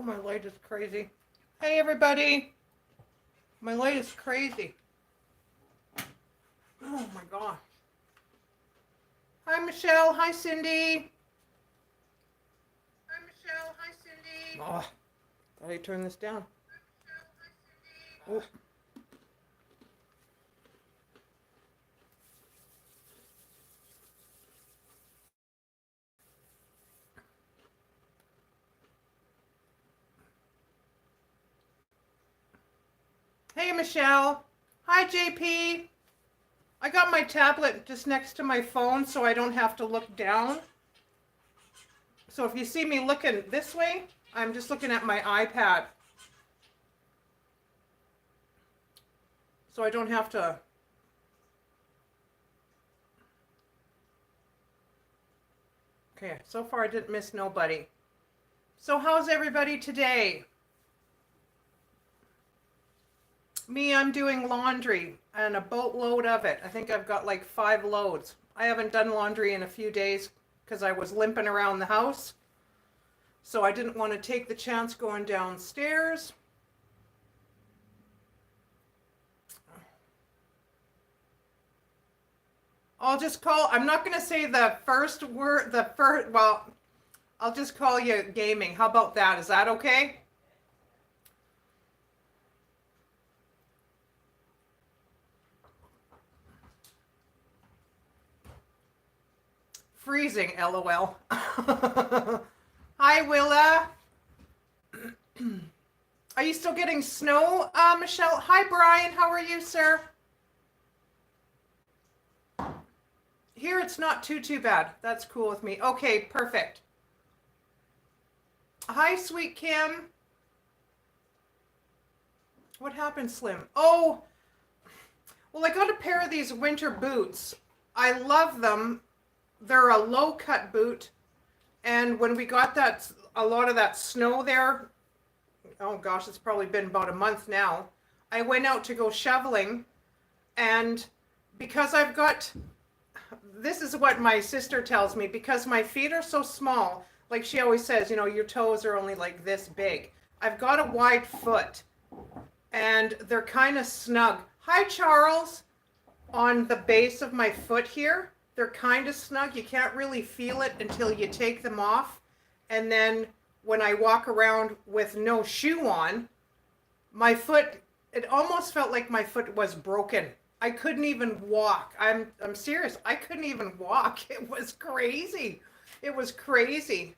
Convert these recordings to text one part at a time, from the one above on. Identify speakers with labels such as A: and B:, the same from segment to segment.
A: Oh, my light is crazy. Hey, everybody. My light is crazy. Oh, my gosh. Hi, Michelle. Hi, Cindy. Hi, Michelle. Hi, Cindy. Oh, thought I turned this down. Oh. Hey, Michelle. Hi, JP. I got my tablet just next to my phone so I don't have to look down. So if you see me looking this way, I'm just looking at my iPad. So I don't have to. Okay, so far I didn't miss nobody. So how's everybody today? Me, I'm doing laundry and a boatload of it. I think I've got like 5 loads. I haven't done laundry in a few days because I was limping around the house. So I didn't want to take the chance going downstairs. I'm not going to say the first word, well, I'll just call you gaming. How about that? Is that okay? Freezing, LOL. Hi, Willa. Are you still getting snow, Michelle? Hi, Brian. How are you, sir? Here it's not too bad. That's cool with me. Okay, perfect. Hi, sweet Kim. What happened, Slim? Oh, well, I got a pair of these winter boots. I love them. They're a low cut boot. And when we got a lot of that snow there, oh gosh, it's probably been about a month now. I went out to go shoveling, and because this is what my sister tells me, because my feet are so small, like she always says, your toes are only like this big. I've got a wide foot, and they're kind of snug. Hi, Charles. On the base of my foot here, they're kind of snug. You can't really feel it until you take them off. And then when I walk around with no shoe on, my foot, it almost felt like my foot was broken. I couldn't even walk. I'm serious. I couldn't even walk. It was crazy. It was crazy.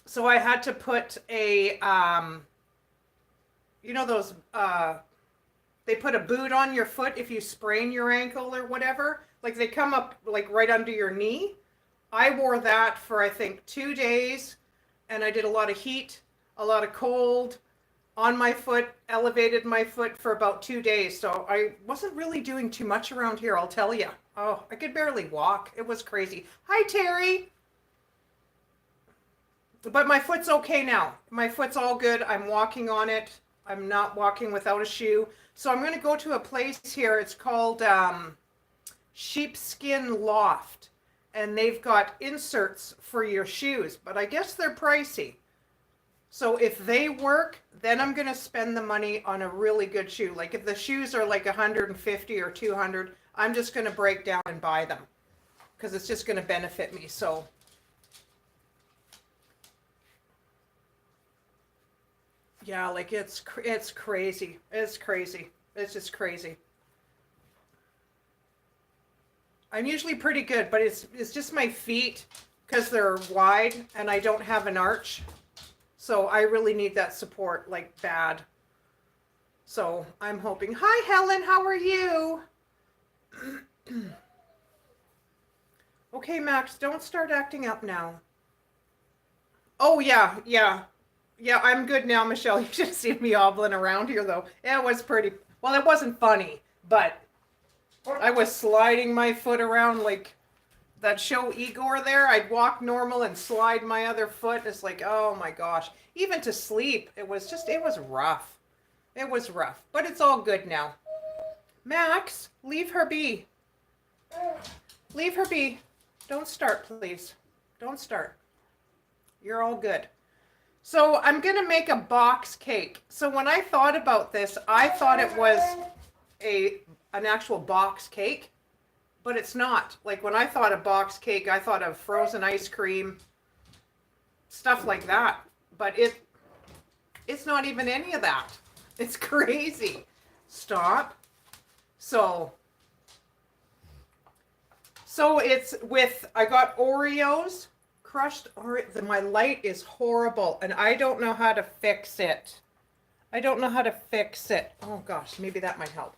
A: So I had to put those, they put a boot on your foot if you sprain your ankle or whatever. Like they come up like right under your knee. I wore that for I think 2 days, and I did a lot of heat, a lot of cold on my foot, elevated my foot for about 2 days. So I wasn't really doing too much around here, I'll tell you. Oh, I could barely walk. It was crazy. Hi, Terry. But my foot's okay now. My foot's all good. I'm walking on it. I'm not walking without a shoe. So I'm going to go to a place here. It's called Sheepskin Loft. And they've got inserts for your shoes, but I guess they're pricey. So if they work, then I'm going to spend the money on a really good shoe. Like if the shoes are like 150 or 200, I'm just going to break down and buy them because it's just going to benefit me. So yeah, like it's crazy. It's crazy. It's just crazy. I'm usually pretty good, but it's just my feet because they're wide and I don't have an arch. So I really need that support like bad. So I'm hoping. Hi, Helen. How are you? Okay, Max, don't start acting up now. Oh, yeah, yeah. Yeah, I'm good now, Michelle. You should see me hobbling around here, though. Yeah, it was pretty. Well, it wasn't funny, but I was sliding my foot around like that show Igor there. I'd walk normal and slide my other foot. It's like, oh my gosh. Even to sleep, it was rough. It was rough, but it's all good now. Max, leave her be. Leave her be. Don't start, please. Don't start. You're all good. So I'm going to make a box cake. So when I thought about this, I thought it was an actual box cake, but it's not. Like when I thought of box cake, I thought of frozen ice cream, stuff like that. But it's not even any of that. It's crazy. Stop. So it's with, I got Oreos, crushed Oreo. My light is horrible and I don't know how to fix it. I don't know how to fix it. Oh gosh, maybe that might help.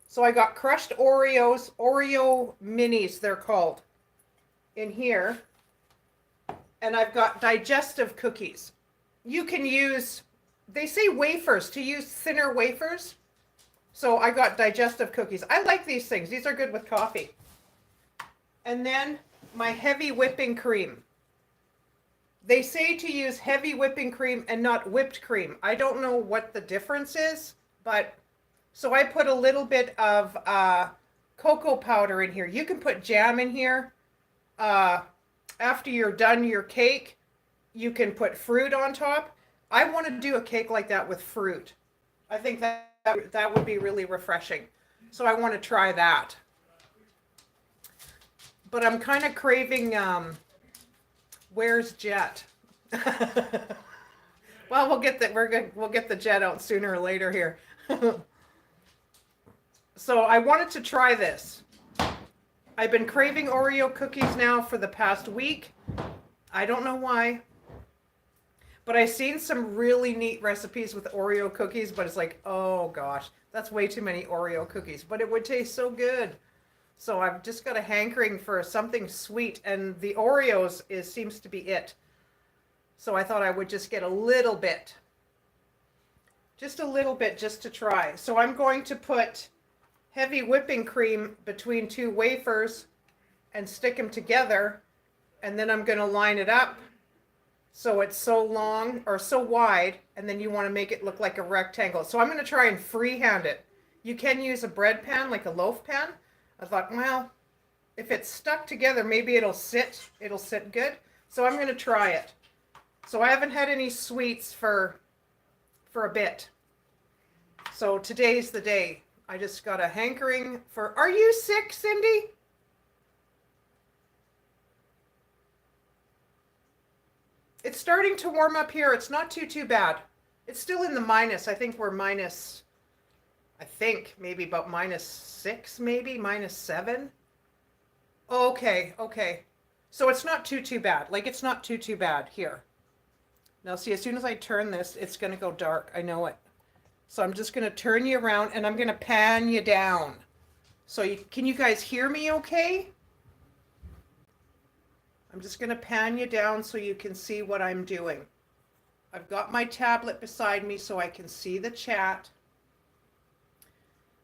A: So I got crushed Oreos, Oreo minis they're called, in here. And I've got digestive cookies. You can use, they say wafers, to use thinner wafers. So I got digestive cookies. I like these things. These are good with coffee. And then my heavy whipping cream. They say to use heavy whipping cream and not whipped cream. I don't know what the difference is, but so I put a little bit of cocoa powder in here. You can put jam in here. After you're done your cake, you can put fruit on top. I want to do a cake like that with fruit. I think that would be really refreshing. So I want to try that. But I'm kind of craving, where's Jet? Well, we'll get the Jet out sooner or later here. So I wanted to try this. I've been craving Oreo cookies now for the past week. I don't know why. But I've seen some really neat recipes with Oreo cookies, but it's like, oh gosh, that's way too many Oreo cookies. But it would taste so good. So I've just got a hankering for something sweet, and the Oreos seems to be it. So I thought I would just get a little bit. Just a little bit just to try. So I'm going to put heavy whipping cream between two wafers and stick them together. And then I'm going to line it up so it's so long or so wide, and then you want to make it look like a rectangle. So I'm going to try and freehand it. You can use a bread pan, like a loaf pan. I thought, well, if it's stuck together, maybe it'll sit good. So I'm going to try it. So I haven't had any sweets for a bit. So today's the day. I just got a hankering for, are you sick, Cindy? It's starting to warm up here. It's not too bad. It's still in the minus. I think we're minus, maybe about -6, maybe -7. Okay. So it's not too bad. Like it's not too bad here. Now see, as soon as I turn this, it's going to go dark. I know it. So I'm just going to turn you around and I'm going to pan you down. So can you guys hear me okay? I'm just going to pan you down so you can see what I'm doing. I've got my tablet beside me so I can see the chat.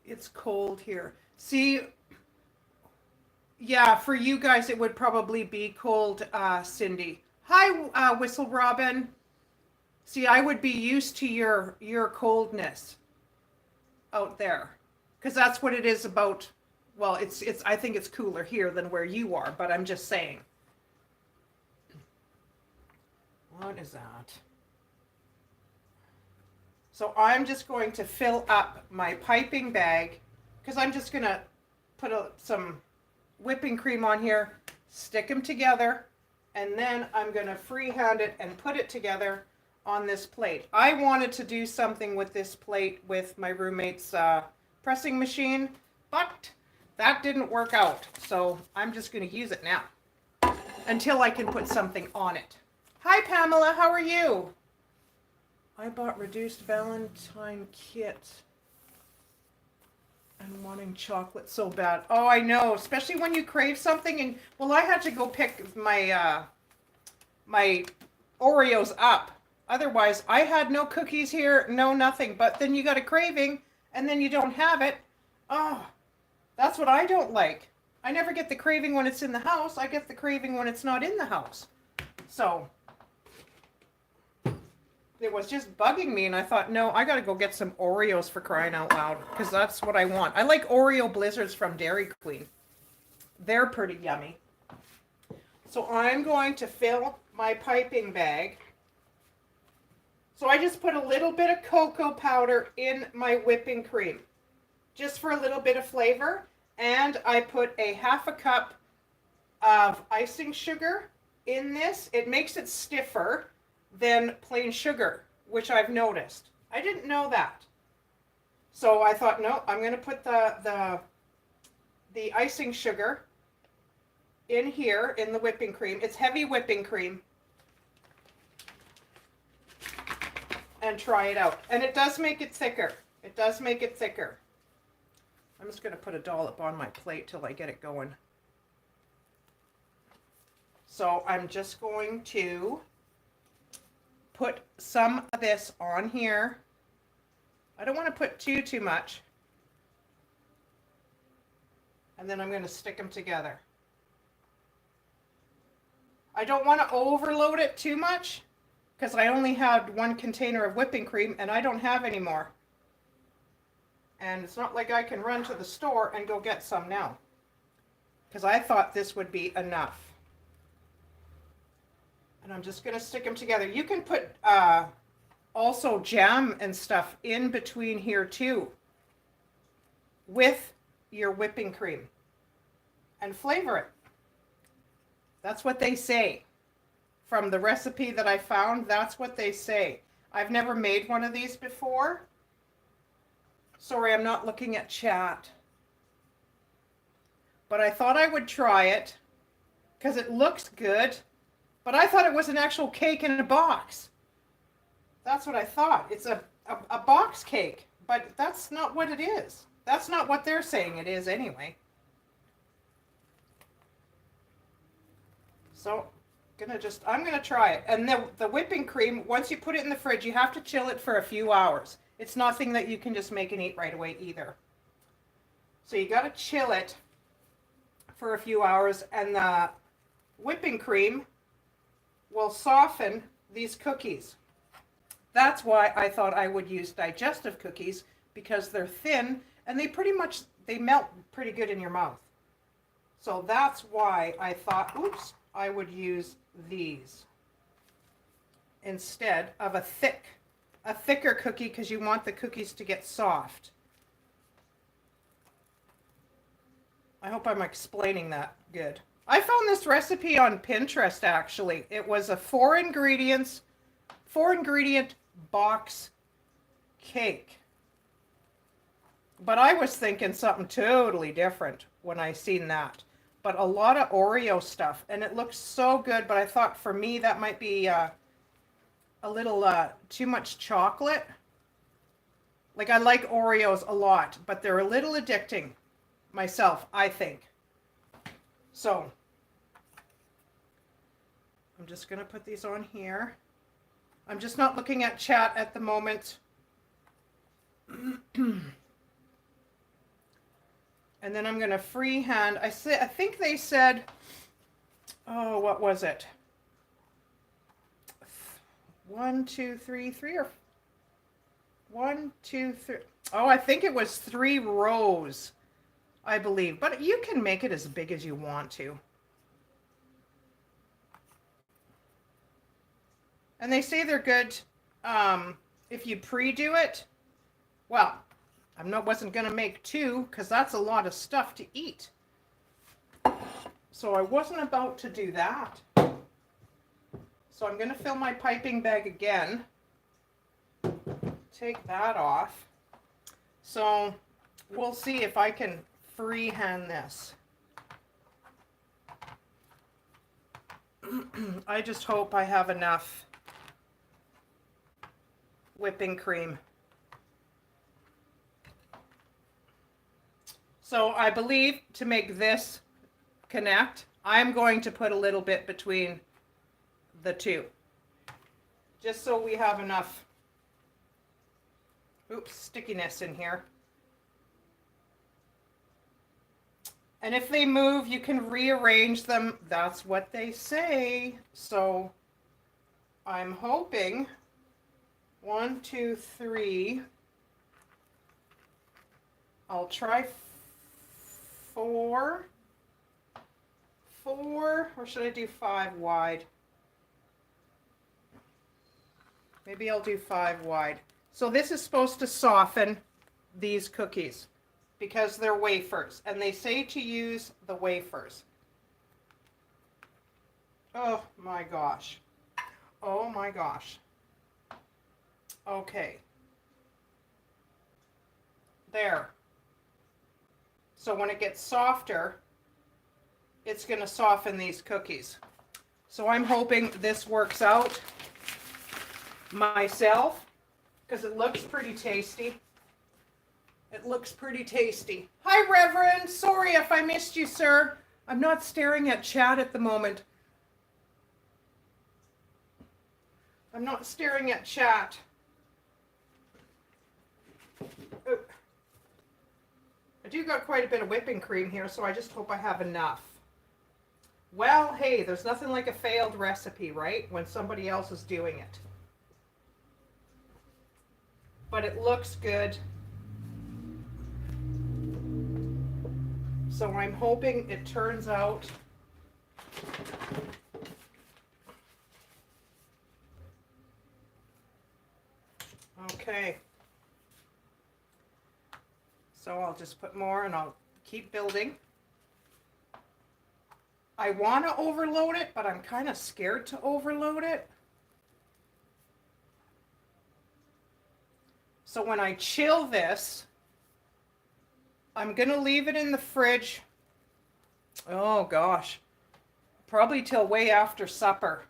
A: It's cold here. See, yeah, for you guys it would probably be cold, Cindy. Hi, Whistle Robin. See, I would be used to your coldness out there, because that's what it is about. Well, it's I think it's cooler here than where you are, but I'm just saying. What is that? So I'm just going to fill up my piping bag, because I'm just going to put some whipping cream on here, stick them together, and then I'm going to freehand it and put it together on this plate. I wanted to do something with this plate with my roommate's pressing machine, but that didn't work out. So I'm just going to use it now until I can put something on it. Hi, Pamela. How are you? I bought reduced Valentine kit. I'm wanting chocolate so bad. Oh, I know, especially when you crave something. And well, I had to go pick my my Oreos up. Otherwise, I had no cookies here, no nothing. But then you got a craving, and then you don't have it. Oh, that's what I don't like. I never get the craving when it's in the house. I get the craving when it's not in the house. So it was just bugging me, and I thought, no, I got to go get some Oreos for crying out loud, because that's what I want. I like Oreo Blizzards from Dairy Queen. They're pretty yummy. So I'm going to fill my piping bag. So I just put a little bit of cocoa powder in my whipping cream, just for a little bit of flavor. And I put a half a cup of icing sugar in this. It makes it stiffer than plain sugar, which I've noticed. I didn't know that. So I thought, no, I'm going to put the icing sugar in here in the whipping cream. It's heavy whipping cream. And try it out. And it does make it thicker. It does make it thicker. I'm just going to put a dollop on my plate till I get it going. So I'm just going to put some of this on here. I don't want to put too much. And then I'm going to stick them together. I don't want to overload it too much, because I only had one container of whipping cream and I don't have any more. And it's not like I can run to the store and go get some now, because I thought this would be enough. And I'm just going to stick them together. You can put also jam and stuff in between here too with your whipping cream and flavor it. That's what they say. From the recipe that I found, that's what they say. I've never made one of these before. Sorry, I'm not looking at chat. But I thought I would try it because it looks good. But I thought it was an actual cake in a box. That's what I thought. It's a box cake, but that's not what it is. That's not what they're saying it is anyway. So I'm gonna try it. And the whipping cream, once you put it in the fridge, you have to chill it for a few hours. It's nothing that you can just make and eat right away either. So you gotta chill it for a few hours, and the whipping cream will soften these cookies. That's why I thought I would use digestive cookies, because they're thin and they melt pretty good in your mouth. So that's why I thought, I would use these instead of a thicker cookie, because you want the cookies to get soft. I hope I'm explaining that good. I found this recipe on Pinterest actually. It was a 4-ingredient box cake. But I was thinking something totally different when I seen that. But a lot of Oreo stuff, and it looks so good, but I thought for me that might be a little too much chocolate. Like, I like Oreos a lot, but they're a little addicting myself, I think. So I'm just going to put these on here. I'm just not looking at chat at the moment. And then I'm going to freehand. I think they said, oh, what was it? 1, 2, 3, 3 or 1, 2, 3. Oh, I think it was 3 rows, I believe. But you can make it as big as you want to. And they say they're good if you pre-do it. Well, wasn't going to make 2 because that's a lot of stuff to eat. So I wasn't about to do that. So I'm going to fill my piping bag again. Take that off. So we'll see if I can freehand this. I just hope I have enough whipping cream. So I believe to make this connect, I'm going to put a little bit between the two, just so we have enough stickiness in here. And if they move, you can rearrange them. That's what they say. So I'm hoping 1, 2, 3. I'll try 4, or should I do 5 wide? Maybe I'll do 5 wide. So this is supposed to soften these cookies because they're wafers, and they say to use the wafers. Oh my gosh. Oh my gosh. Okay. There. So when it gets softer, it's going to soften these cookies. So I'm hoping this works out myself because it looks pretty tasty. It looks pretty tasty. Hi, Reverend. Sorry if I missed you, sir. I'm not staring at chat at the moment. I'm not staring at chat. Oh. I do got quite a bit of whipping cream here, so I just hope I have enough. Well, hey, there's nothing like a failed recipe, right? When somebody else is doing it. But it looks good. So I'm hoping it turns out okay. So I'll just put more and I'll keep building. I want to overload it, but I'm kind of scared to overload it. So when I chill this, I'm going to leave it in the fridge. Oh gosh, probably till way after supper.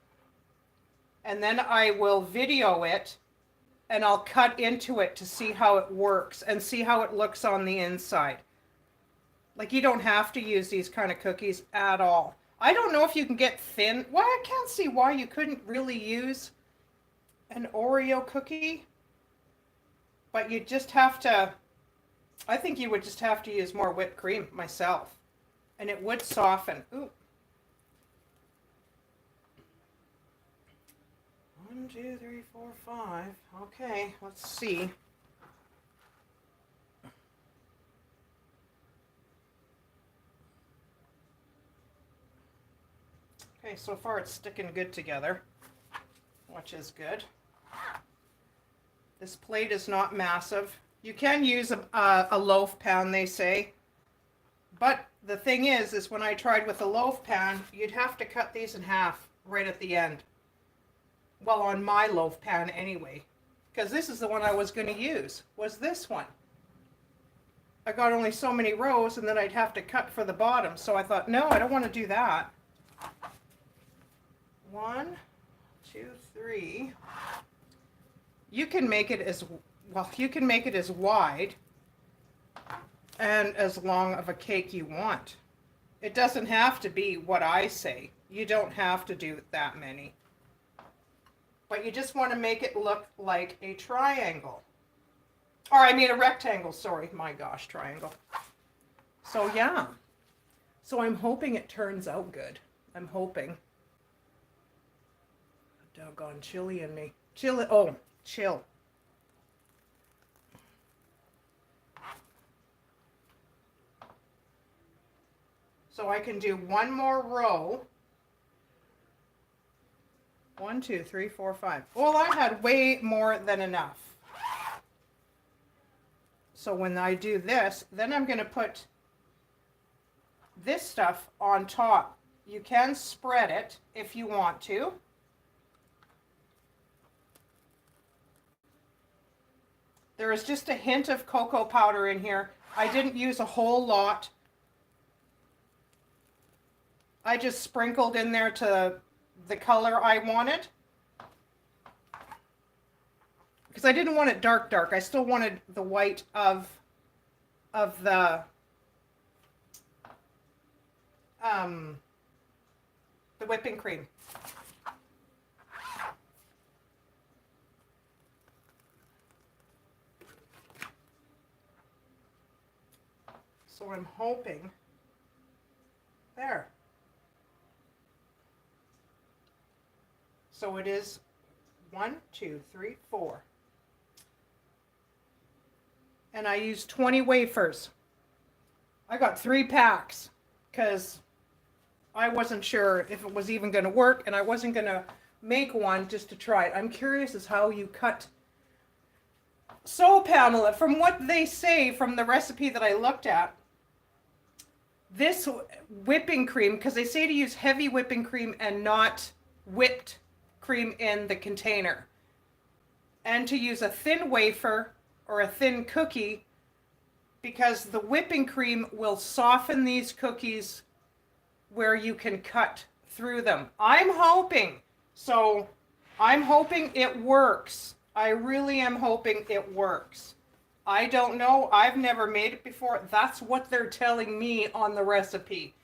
A: And then I will video it and I'll cut into it to see how it works and see how it looks on the inside. Like, you don't have to use these kind of cookies at all. I don't know if you can get thin. Well, I can't see why you couldn't really use an Oreo cookie. But you just have to, I think you would just have to use more whipped cream myself. And it would soften. Ooh. 1, 2, 3, 4, 5. Okay, let's see. Okay, so far it's sticking good together, which is good. This plate is not massive. You can use a loaf pan, they say. But the thing is when I tried with a loaf pan, you'd have to cut these in half right at the end. Well, on my loaf pan anyway. Because this is the one I was going to use, was this one. I got only so many rows and then I'd have to cut for the bottom. So I thought, no, I don't want to do that. 1, 2, 3. You can make it as well. You can make it as wide and as long of a cake you want. It doesn't have to be what I say. You don't have to do that many. But you just want to make it look like a triangle. Or I mean a rectangle, sorry. My gosh, triangle. So yeah. So I'm hoping it turns out good. I'm hoping. Doggone chili in me. Chili, oh, chill. So I can do one more row. 1, 2, 3, 4, 5. Well, I had way more than enough. So when I do this, then I'm going to put this stuff on top. You can spread it if you want to. There is just a hint of cocoa powder in here. I didn't use a whole lot. I just sprinkled in there to the color I wanted. Because I didn't want it dark, dark. I still wanted the white of the whipping cream. So I'm hoping, there. So it is 1, 2, 3, 4. And I used 20 wafers. I got 3 packs because I wasn't sure if it was even going to work, and I wasn't going to make one just to try it. I'm curious as how you cut. So Pamela, from what they say from the recipe that I looked at, this whipping cream, because they say to use heavy whipping cream and not whipped cream in the container, and to use a thin wafer or a thin cookie, because the whipping cream will soften these cookies where you can cut through them. I'm hoping it works. I really am hoping it works. I don't know. I've never made it before. That's what they're telling me on the recipe.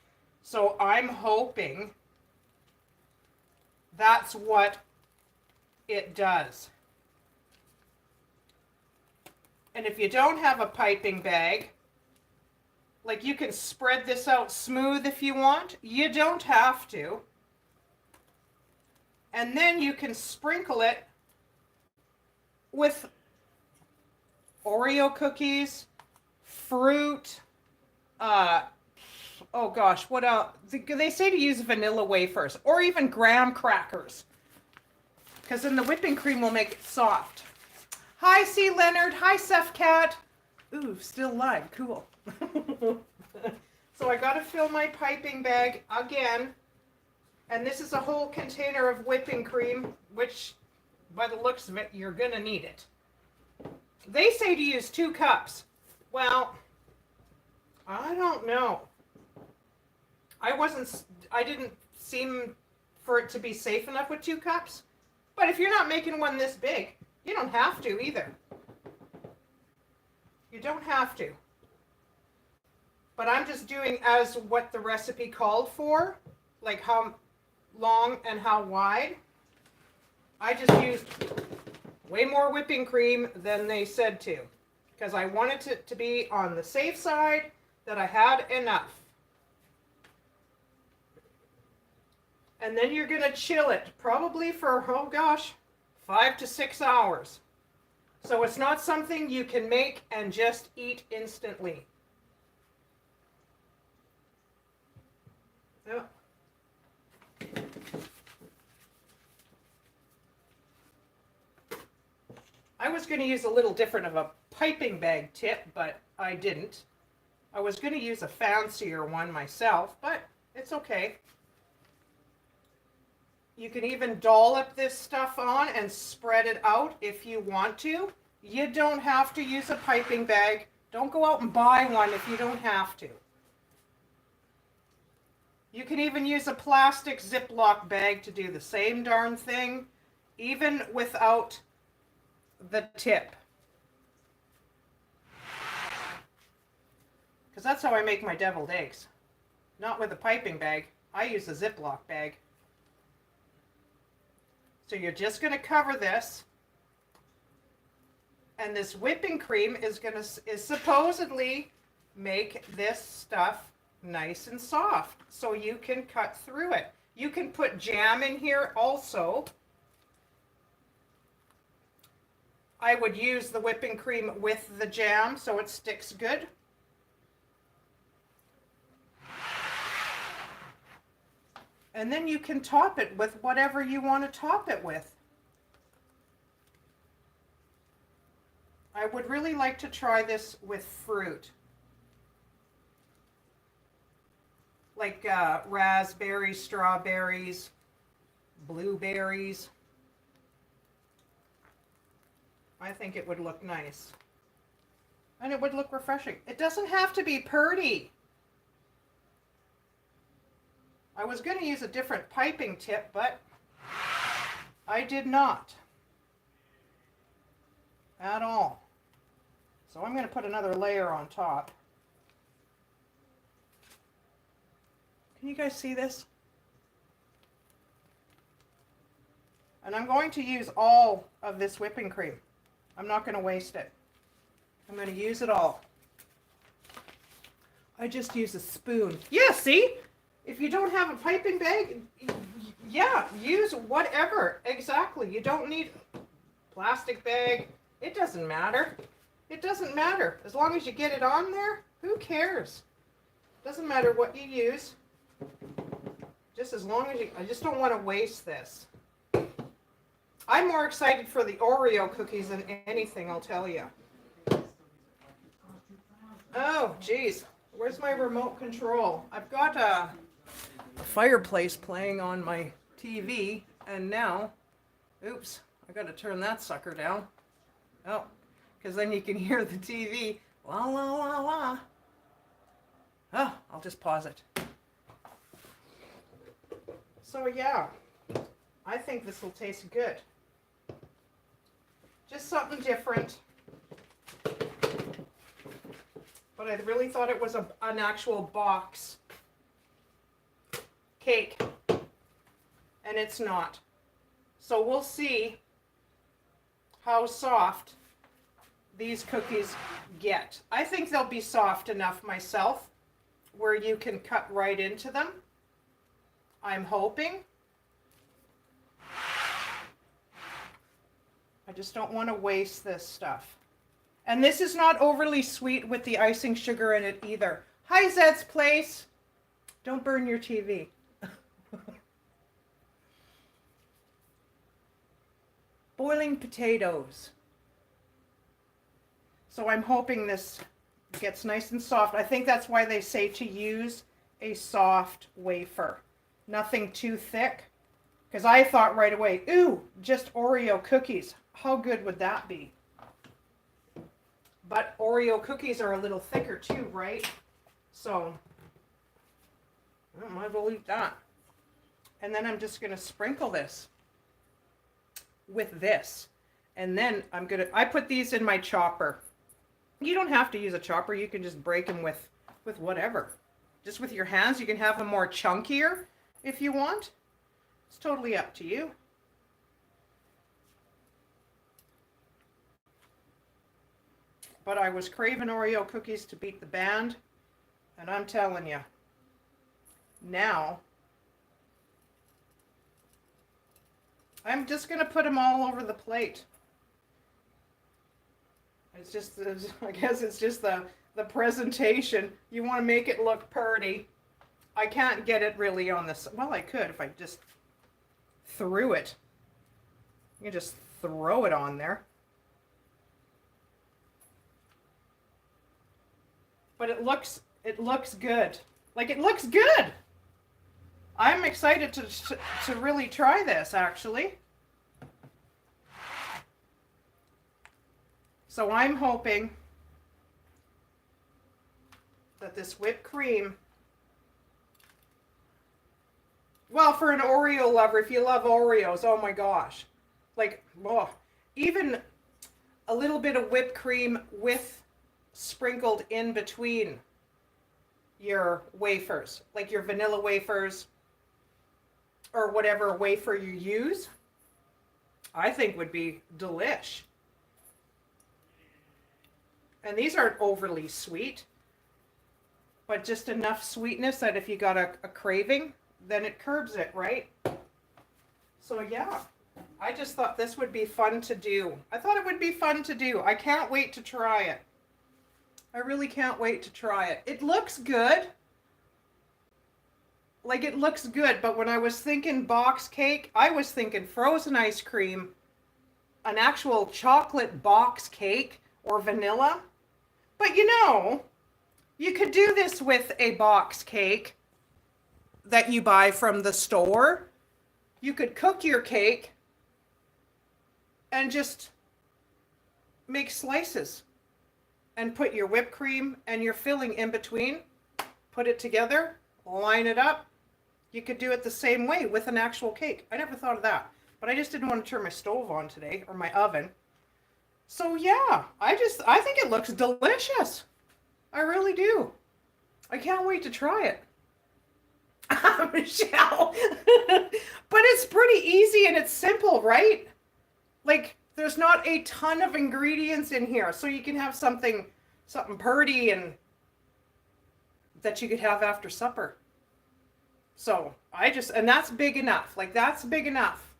A: So I'm hoping that's what it does. And if you don't have a piping bag, like, you can spread this out smooth if you want. You don't have to. And then you can sprinkle it with Oreo cookies, fruit, oh gosh, what else? They say to use vanilla wafers or even graham crackers, because then the whipping cream will make it soft. Hi, C. Leonard. Hi, Seth Cat. Ooh, still live. Cool. So I got to fill my piping bag again. And this is a whole container of whipping cream, which, by the looks of it, you're going to need it. They say to use 2 cups. Well, I don't know. I didn't seem for it to be safe enough with 2 cups. But if you're not making one this big, you don't have to either. You don't have to. But I'm just doing as what the recipe called for, like how long and how wide. I just used way more whipping cream than they said to, because I wanted it to be on the safe side, that I had enough. And then you're going to chill it probably for, oh gosh, 5 to 6 hours. So it's not something you can make and just eat instantly. Yep. I was going to use a little different of a piping bag tip, but I didn't. I was going to use a fancier one myself, but it's okay. You can even dollop this stuff on and spread it out if you want to. You don't have to use a piping bag. Don't go out and buy one if you don't have to. You can even use a plastic Ziploc bag to do the same darn thing, even without the tip. Because that's how I make my deviled eggs. Not with a piping bag. I use a Ziploc bag. So you're just going to cover this, and this whipping cream is supposedly make this stuff nice and soft so you can cut through it. You can put jam in here also. I would use the whipping cream with the jam so it sticks good. And then you can top it with whatever you want to top it with. I would really like to try this with fruit. Like raspberries, strawberries, blueberries. I think it would look nice. And it would look refreshing. It doesn't have to be pretty. I was going to use a different piping tip, but I did not. At all. So I'm going to put another layer on top. Can you guys see this? And I'm going to use all of this whipping cream. I'm not going to waste it. I'm going to use it all. I just use a spoon. Yeah, see? If you don't have a piping bag, yeah, use whatever. Exactly. You don't need a plastic bag. It doesn't matter. It doesn't matter. As long as you get it on there, who cares? Doesn't matter what you use. Just as long as you, I just don't want to waste this. I'm more excited for the Oreo cookies than anything, I'll tell you. Oh, geez. Where's my remote control? I've got a fireplace playing on my TV, and now, oops, I got to turn that sucker down. Oh, because then you can hear the TV. La, la, la, la. Oh, I'll just pause it. So, yeah, I think this will taste good. Just something different. But I really thought it was an actual box cake. And it's not. So we'll see how soft these cookies get. I think they'll be soft enough myself where you can cut right into them. I'm hoping. I just don't want to waste this stuff. And this is not overly sweet with the icing sugar in it either. Hi, Zed's Place. Don't burn your TV. Boiling potatoes. So I'm hoping this gets nice and soft. I think that's why they say to use a soft wafer. Nothing too thick. Because I thought right away, ooh, just Oreo cookies. How good would that be? But Oreo cookies are a little thicker too, right? So, I might as well eat that. And then I'm just going to sprinkle this with this. And then I put these in my chopper. You don't have to use a chopper. You can just break them with whatever. Just with your hands. You can have them more chunkier if you want. It's totally up to you. But I was craving Oreo cookies to beat the band. And I'm telling you, now, I'm just going to put them all over the plate. It's just, I guess it's just the presentation. You want to make it look pretty. I can't get it really on this. Well, I could if I just threw it. You can just throw it on there. But it looks good. Like, it looks good. I'm excited to really try this, actually. So I'm hoping that this whipped cream, well, for an Oreo lover, if you love Oreos, oh my gosh. Like, oh, even a little bit of whipped cream with sprinkled in between your wafers, like your vanilla wafers or whatever wafer you use, I think would be delish. And these aren't overly sweet, but just enough sweetness that if you got a craving, then it curbs it, right? So yeah, I just thought this would be fun to do. I thought it would be fun to do. I can't wait to try it. I really can't wait to try it. It looks good. Like, it looks good, but when I was thinking box cake, I was thinking frozen ice cream, an actual chocolate box cake, or vanilla. But you know, you could do this with a box cake that you buy from the store. You could cook your cake and just make slices and put your whipped cream and your filling in between, put it together, line it up. You could do it the same way with an actual cake. I never thought of that, but I just didn't want to turn my stove on today, or my oven. So yeah, I think it looks delicious. I really do. I can't wait to try it. Michelle. But it's pretty easy and it's simple, right? Like, there's not a ton of ingredients in here, so you can have something pretty and that you could have after supper. So and that's big enough. Like, that's big enough.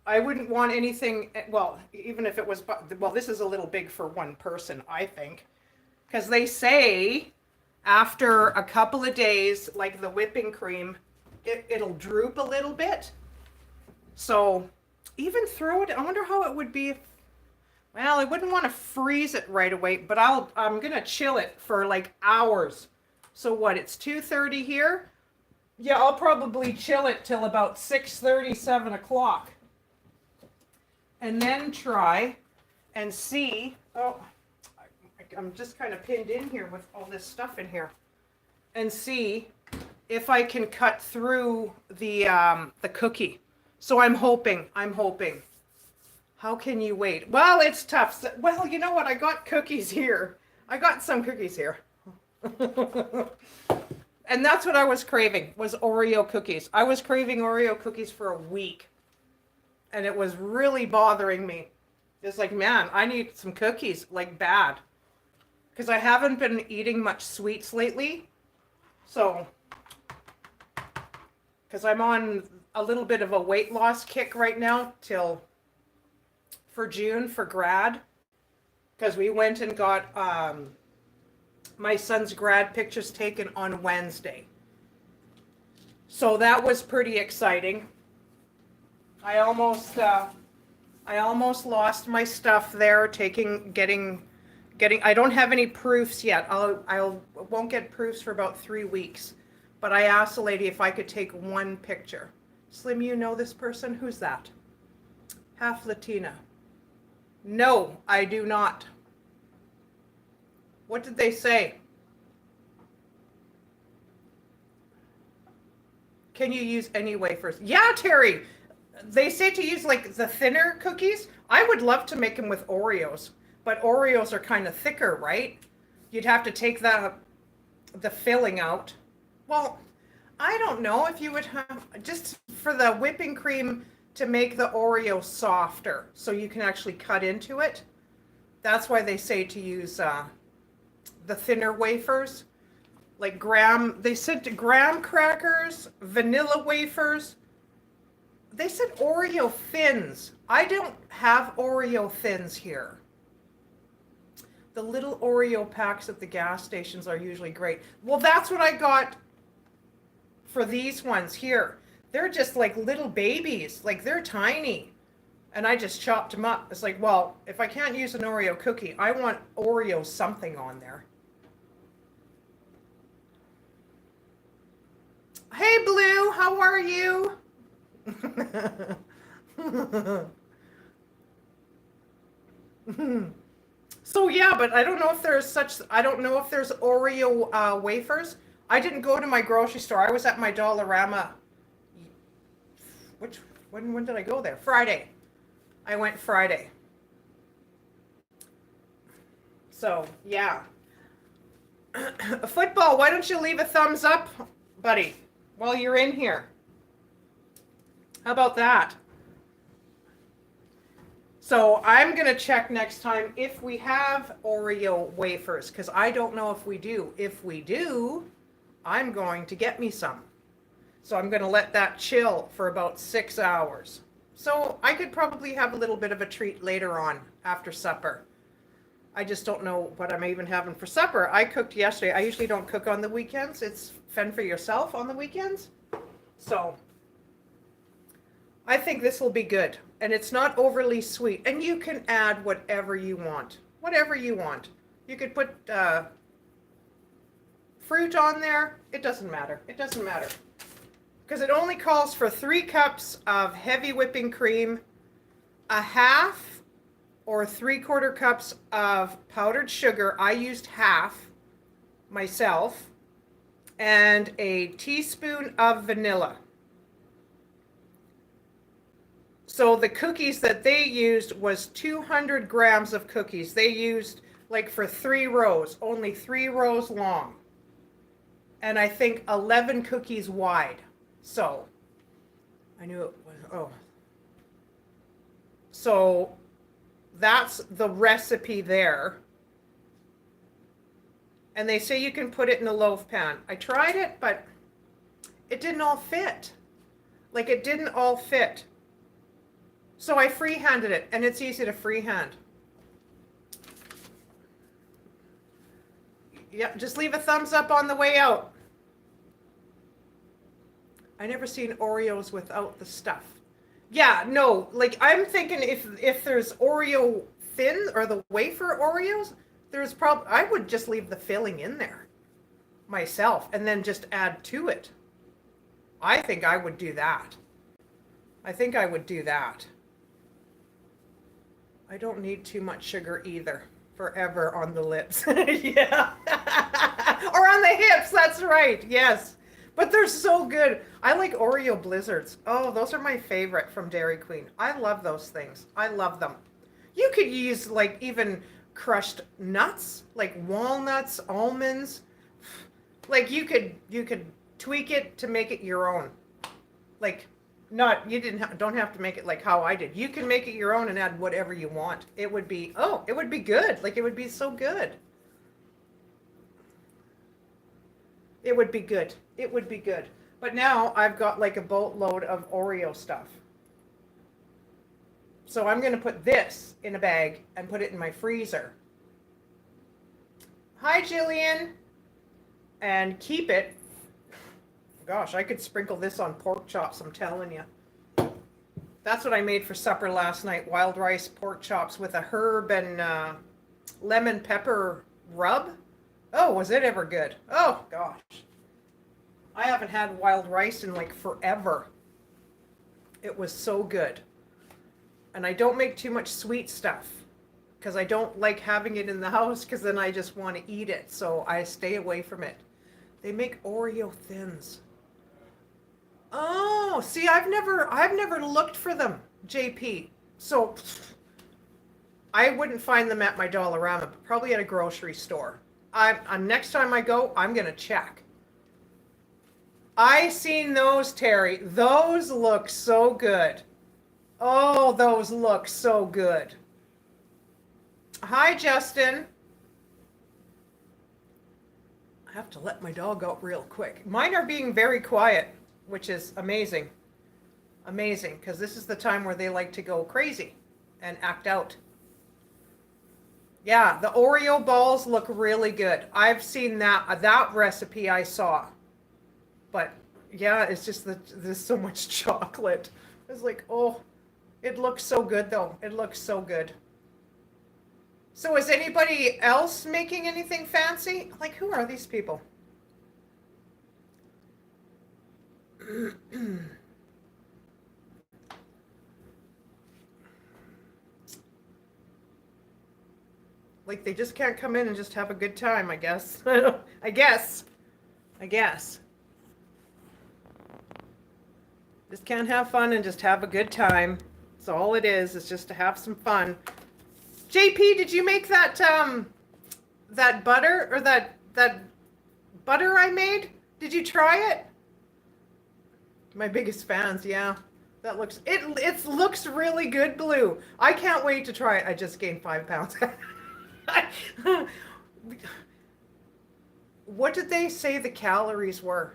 A: I wouldn't want anything, well, even if it was, well, this is a little big for one person, I think. Because they say after a couple of days, like the whipping cream, it'll droop a little bit. So even throw it. I wonder how it would be if, well, I wouldn't want to freeze it right away, but I'm gonna chill it for like hours. So what? It's 2:30 here. Yeah, I'll probably chill it till about 6:30, 7 o'clock, and then try and see. Oh, I'm just kind of pinned in here with all this stuff in here, and see if I can cut through the cookie. So I'm hoping. How can you wait? Well, it's tough. Well, you know what? I got cookies here. I got some cookies here. And that's what I was craving, was Oreo cookies. I was craving Oreo cookies for a week. And it was really bothering me. It's like, man, I need some cookies, like bad. Because I haven't been eating much sweets lately. So, because I'm on a little bit of a weight loss kick right now till for June for grad. Because we went and got my son's grad pictures taken on Wednesday. So that was pretty exciting. I almost lost my stuff there getting I don't have any proofs yet. I won't get proofs for about 3 weeks. But I asked the lady if I could take one picture. Slim, you know this person? Who's that? Half Latina. No, I do not. What did they say? Can you use any wafers? Yeah, Terry. They say to use like the thinner cookies. I would love to make them with Oreos, but Oreos are kind of thicker, right? You'd have to take the filling out. Well, I don't know if you would have just for the whipping cream to make the Oreo softer so you can actually cut into it. That's why they say to use the thinner wafers, like they said graham crackers, vanilla wafers. They said Oreo thins. I don't have Oreo thins here. The little Oreo packs at the gas stations are usually great. Well, that's what I got for these ones here. They're just like little babies, like they're tiny. And I just chopped them up. It's like, well, if I can't use an Oreo cookie, I want Oreo something on there. Hey, Blue, how are you? So yeah, but I don't know if there's Oreo wafers. I didn't go to my grocery store. I was at my Dollarama. When did I go there? Friday. I went Friday. So yeah. Football, why don't you leave a thumbs up, buddy, while you're in here? How about that? So I'm going to check next time if we have Oreo wafers, because I don't know if we do. If we do, I'm going to get me some. So I'm going to let that chill for about 6 hours. So I could probably have a little bit of a treat later on after supper. I just don't know what I'm even having for supper. I cooked yesterday. I usually don't cook on the weekends. It's fend for yourself on the weekends. So I think this will be good. And it's not overly sweet. And you can add whatever you want. Whatever you want. You could put fruit on there. It doesn't matter. It doesn't matter. Because it only calls for 3 cups of heavy whipping cream, a half or 3/4 cups of powdered sugar. I used half myself, and a teaspoon of vanilla. So the cookies that they used was 200 grams of cookies. They used like for 3 rows, only 3 rows long. And I think 11 cookies wide. So I knew it was, oh. So that's the recipe there. And they say you can put it in a loaf pan. I tried it, but it didn't all fit. Like it didn't all fit. So I freehanded it, and it's easy to freehand. Yep, just leave a thumbs up on the way out. I never seen Oreos without the stuff. Yeah, no, like I'm thinking if there's Oreo thin or the wafer Oreos, there's probably I would just leave the filling in there myself and then just add to it. I think I would do that. I think I would do that. I don't need too much sugar either. Forever on the lips. Yeah. Or on the hips, that's right. Yes. But they're so good. I like Oreo Blizzards. Oh, those are my favorite from Dairy Queen. I love those things. I love them. You could use like even crushed nuts, like walnuts, almonds. Like you could tweak it to make it your own. Like not you don't have to make it like how I did. You can make it your own and add whatever you want. It would be it would be good. Like it would be so good. It would be good. It would be good. But now I've got like a boatload of Oreo stuff. So I'm going to put this in a bag and put it in my freezer. Hi, Jillian. And keep it. Gosh, I could sprinkle this on pork chops, I'm telling you. That's what I made for supper last night. Wild rice pork chops with a herb and lemon pepper rub. Oh, was it ever good? Oh, gosh. I haven't had wild rice in like forever. It was so good. And I don't make too much sweet stuff because I don't like having it in the house because then I just want to eat it. So I stay away from it. They make Oreo thins. Oh, see, I've never looked for them, JP. So I wouldn't find them at my Dollarama, but probably at a grocery store. Next time I go, I'm gonna check. I seen those, Terry. Those look so good. Oh, those look so good. Hi, Justin. I have to let my dog out real quick. Mine are being very quiet, which is amazing. Amazing, because this is the time where they like to go crazy and act out. Yeah, the Oreo balls look really good. I've seen that recipe I saw. But yeah, it's just that there's so much chocolate. It's like, oh, it looks so good though. It looks so good. So is anybody else making anything fancy? Like, who are these people? Like they just can't come in and just have a good time, I guess. I guess. Just can't have fun and just have a good time. That's all it is just to have some fun. JP, did you make that that butter or that butter I made? Did you try it? My biggest fans, yeah. That looks it looks really good, Blue. I can't wait to try it. I just gained 5 pounds. What did they say the calories were?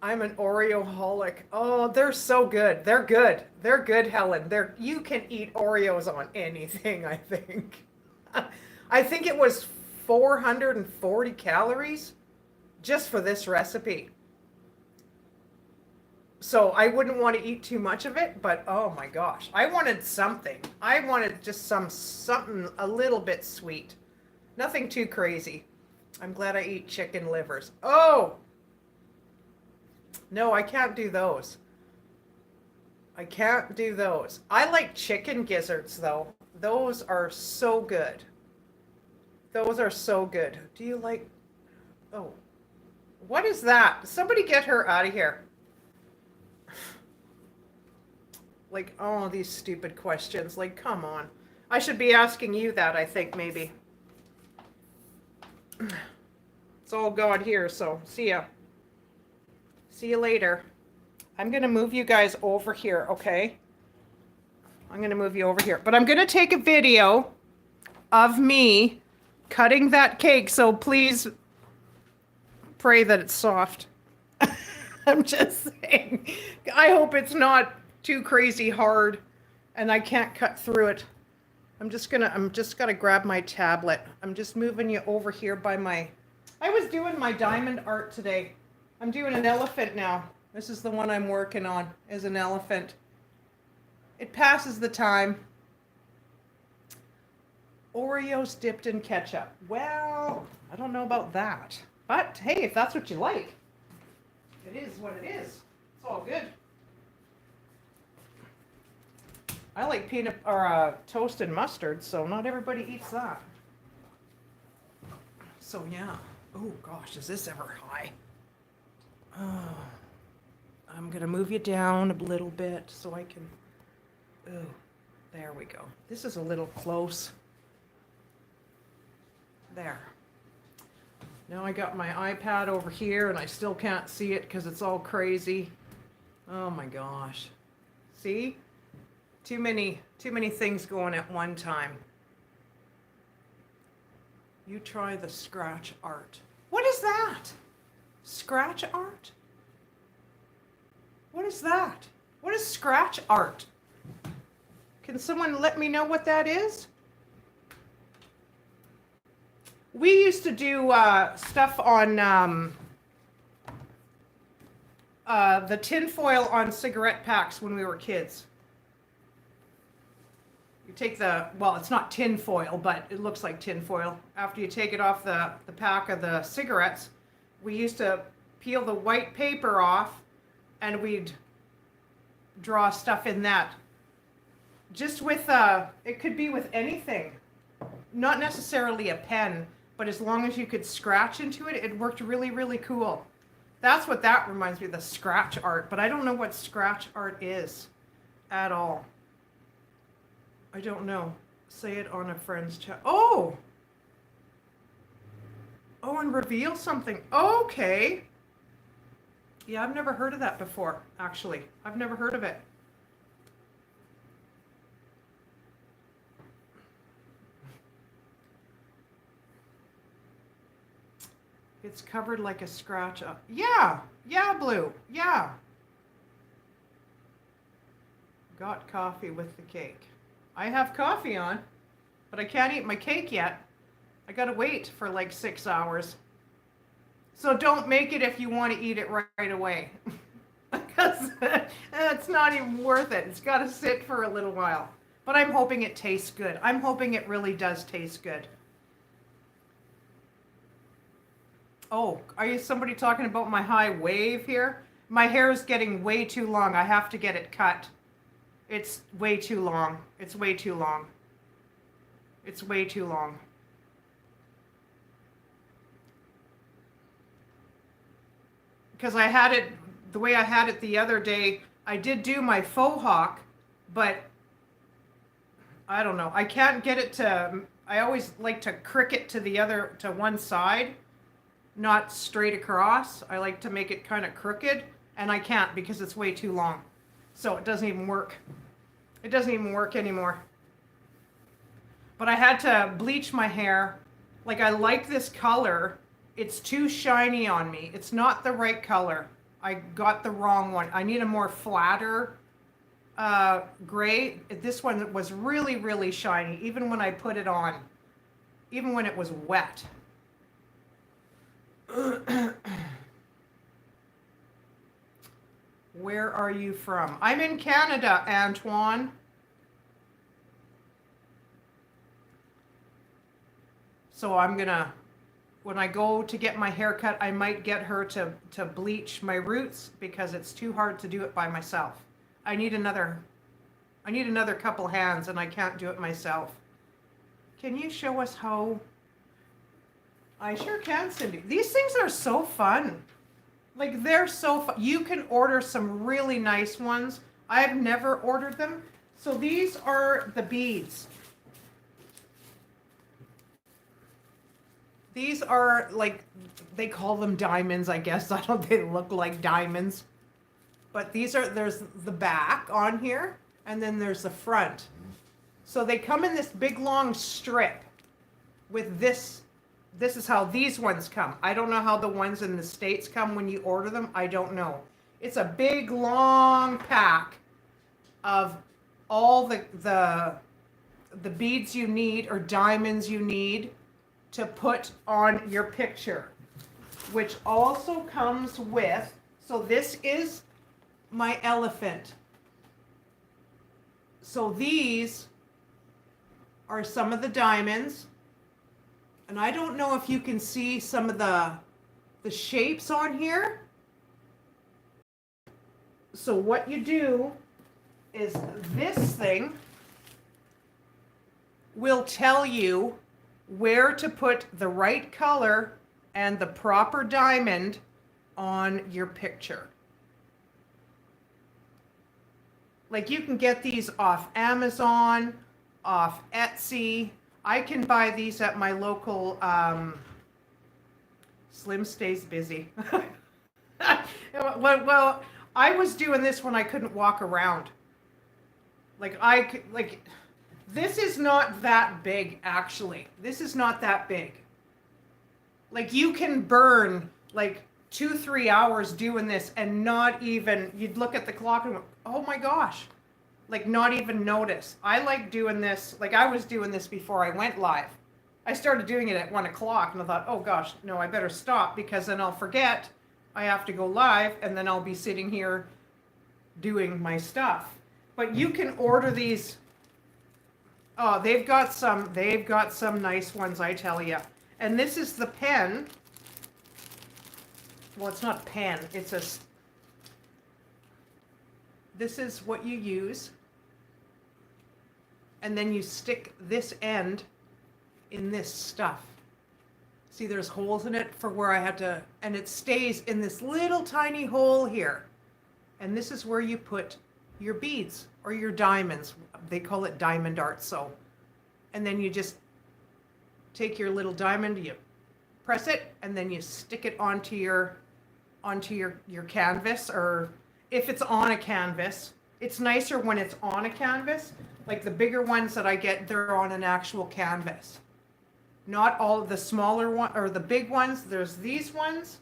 A: I'm an Oreo-holic. Oh, they're so good. They're good. They're good, Helen. You can eat Oreos on anything, I think. I think it was 440 calories just for this recipe. So I wouldn't want to eat too much of it, but oh my gosh, I wanted something. I wanted just something a little bit sweet. Nothing too crazy. I'm glad I eat chicken livers. Oh! No, I can't do those. I can't do those. I like chicken gizzards though. Those are so good. Those are so good. Do you like... Oh. What is that? Somebody get her out of here. Like, oh, these stupid questions. Like, come on. I should be asking you that, I think, maybe. It's all God here, so see ya. See you later. I'm going to move you guys over here, okay? I'm going to move you over here. But I'm going to take a video of me cutting that cake, so please pray that it's soft. I'm just saying. I hope it's not too crazy hard and I can't cut through it. I'm just gonna grab my tablet. I'm just moving you over here by I was doing my diamond art today. I'm doing an elephant now. This is the one I'm working on, is an elephant. It passes the time. Oreos dipped in ketchup. Well, I don't know about that. But hey, if that's what you like, it is what it is. It's all good. I like peanut or toasted mustard, so not everybody eats that. So yeah. Oh gosh, is this ever high? Oh, I'm gonna move you down a little bit so I can. Oh, there we go. This is a little close. There. Now I got my iPad over here and I still can't see it because it's all crazy. Oh my gosh. See? Too many things going at one time. You try the scratch art. What is that? Scratch art? What is that? What is scratch art? Can someone let me know what that is? We used to do stuff on the tinfoil on cigarette packs when we were kids. You take well, it's not tinfoil, but it looks like tinfoil. After you take it off the pack of the cigarettes, we used to peel the white paper off and we'd draw stuff in that. Just with, it could be with anything. Not necessarily a pen, but as long as you could scratch into it, it worked really, really cool. That's what that reminds me of, the scratch art, but I don't know what scratch art is at all. I don't know. Say it on a friend's chat. Oh! Oh, and reveal something. Okay. Yeah, I've never heard of that before, actually. I've never heard of it. It's covered like a scratch up. Yeah, Blue. Yeah. Got coffee with the cake. I have coffee on, but I can't eat my cake yet. I gotta wait for like 6 hours. So don't make it if you want to eat it right away. Because it's not even worth it. It's gotta sit for a little while. But I'm hoping it tastes good. I'm hoping it really does taste good. Oh, are you somebody talking about my high wave here? My hair is getting way too long. I have to get it cut. It's way too long. It's way too long. It's way too long. Because I had it, the way I had it the other day, I did do my faux hawk, but I don't know. I can't get it to, I always like to crick it to one side, not straight across. I like to make it kind of crooked, and I can't because it's way too long. So it doesn't even work. It doesn't even work anymore. But I had to bleach my hair. Like, I like this color. It's too shiny on me. It's not the right color. I got the wrong one. I need a more flatter gray. This one was really, really shiny, even when I put it on, even when it was wet. Where are you from? I'm in Canada, Antoine. So I'm gonna, when I go to get my hair cut, I might get her to bleach my roots because it's too hard to do it by myself. I need another couple hands and I can't do it myself. Can you show us how? I sure can, Cindy. These things are so fun. Like, they're so fun. You can order some really nice ones. I have never ordered them. So these are the beads. These are, like, they call them diamonds, I guess. I don't, they look like diamonds. But these are, there's the back on here, and then there's the front. So they come in this big long strip with this. This is how these ones come. I don't know how the ones in the States come when you order them. I don't know. It's a big long pack of all the beads you need or diamonds you need to put on your picture, which also comes with So this is my elephant. So these are some of the diamonds. And I don't know if you can see some of the shapes on here. So what you do is this thing will tell you where to put the right color and the proper diamond on your picture. Like you can get these off Amazon, off Etsy. I can buy these at my local, Slim stays busy. Well, I was doing this when I couldn't walk around. This is not that big, actually. This is not that big. Like you can burn like 2-3 hours doing this and not even, you'd look at the clock and go, oh my gosh, like not even notice. I like doing this, like I was doing this before I went live. I started doing it at 1 o'clock and I thought, oh gosh, no, I better stop because then I'll forget I have to go live and then I'll be sitting here doing my stuff. But you can order these. Oh, they've got some nice ones, I tell you. And this is the pen. Well, it's not pen, this is what you use. And then you stick this end in this stuff. See, there's holes in it for where I had to, and it stays in this little tiny hole here. And this is where you put your beads or your diamonds. They call it diamond art, so. And then you just take your little diamond, you press it, and then you stick it onto your canvas, or if it's on a canvas. It's nicer when it's on a canvas. Like the bigger ones that I get, they're on an actual canvas. Not all of the smaller one or the big ones. There's these ones,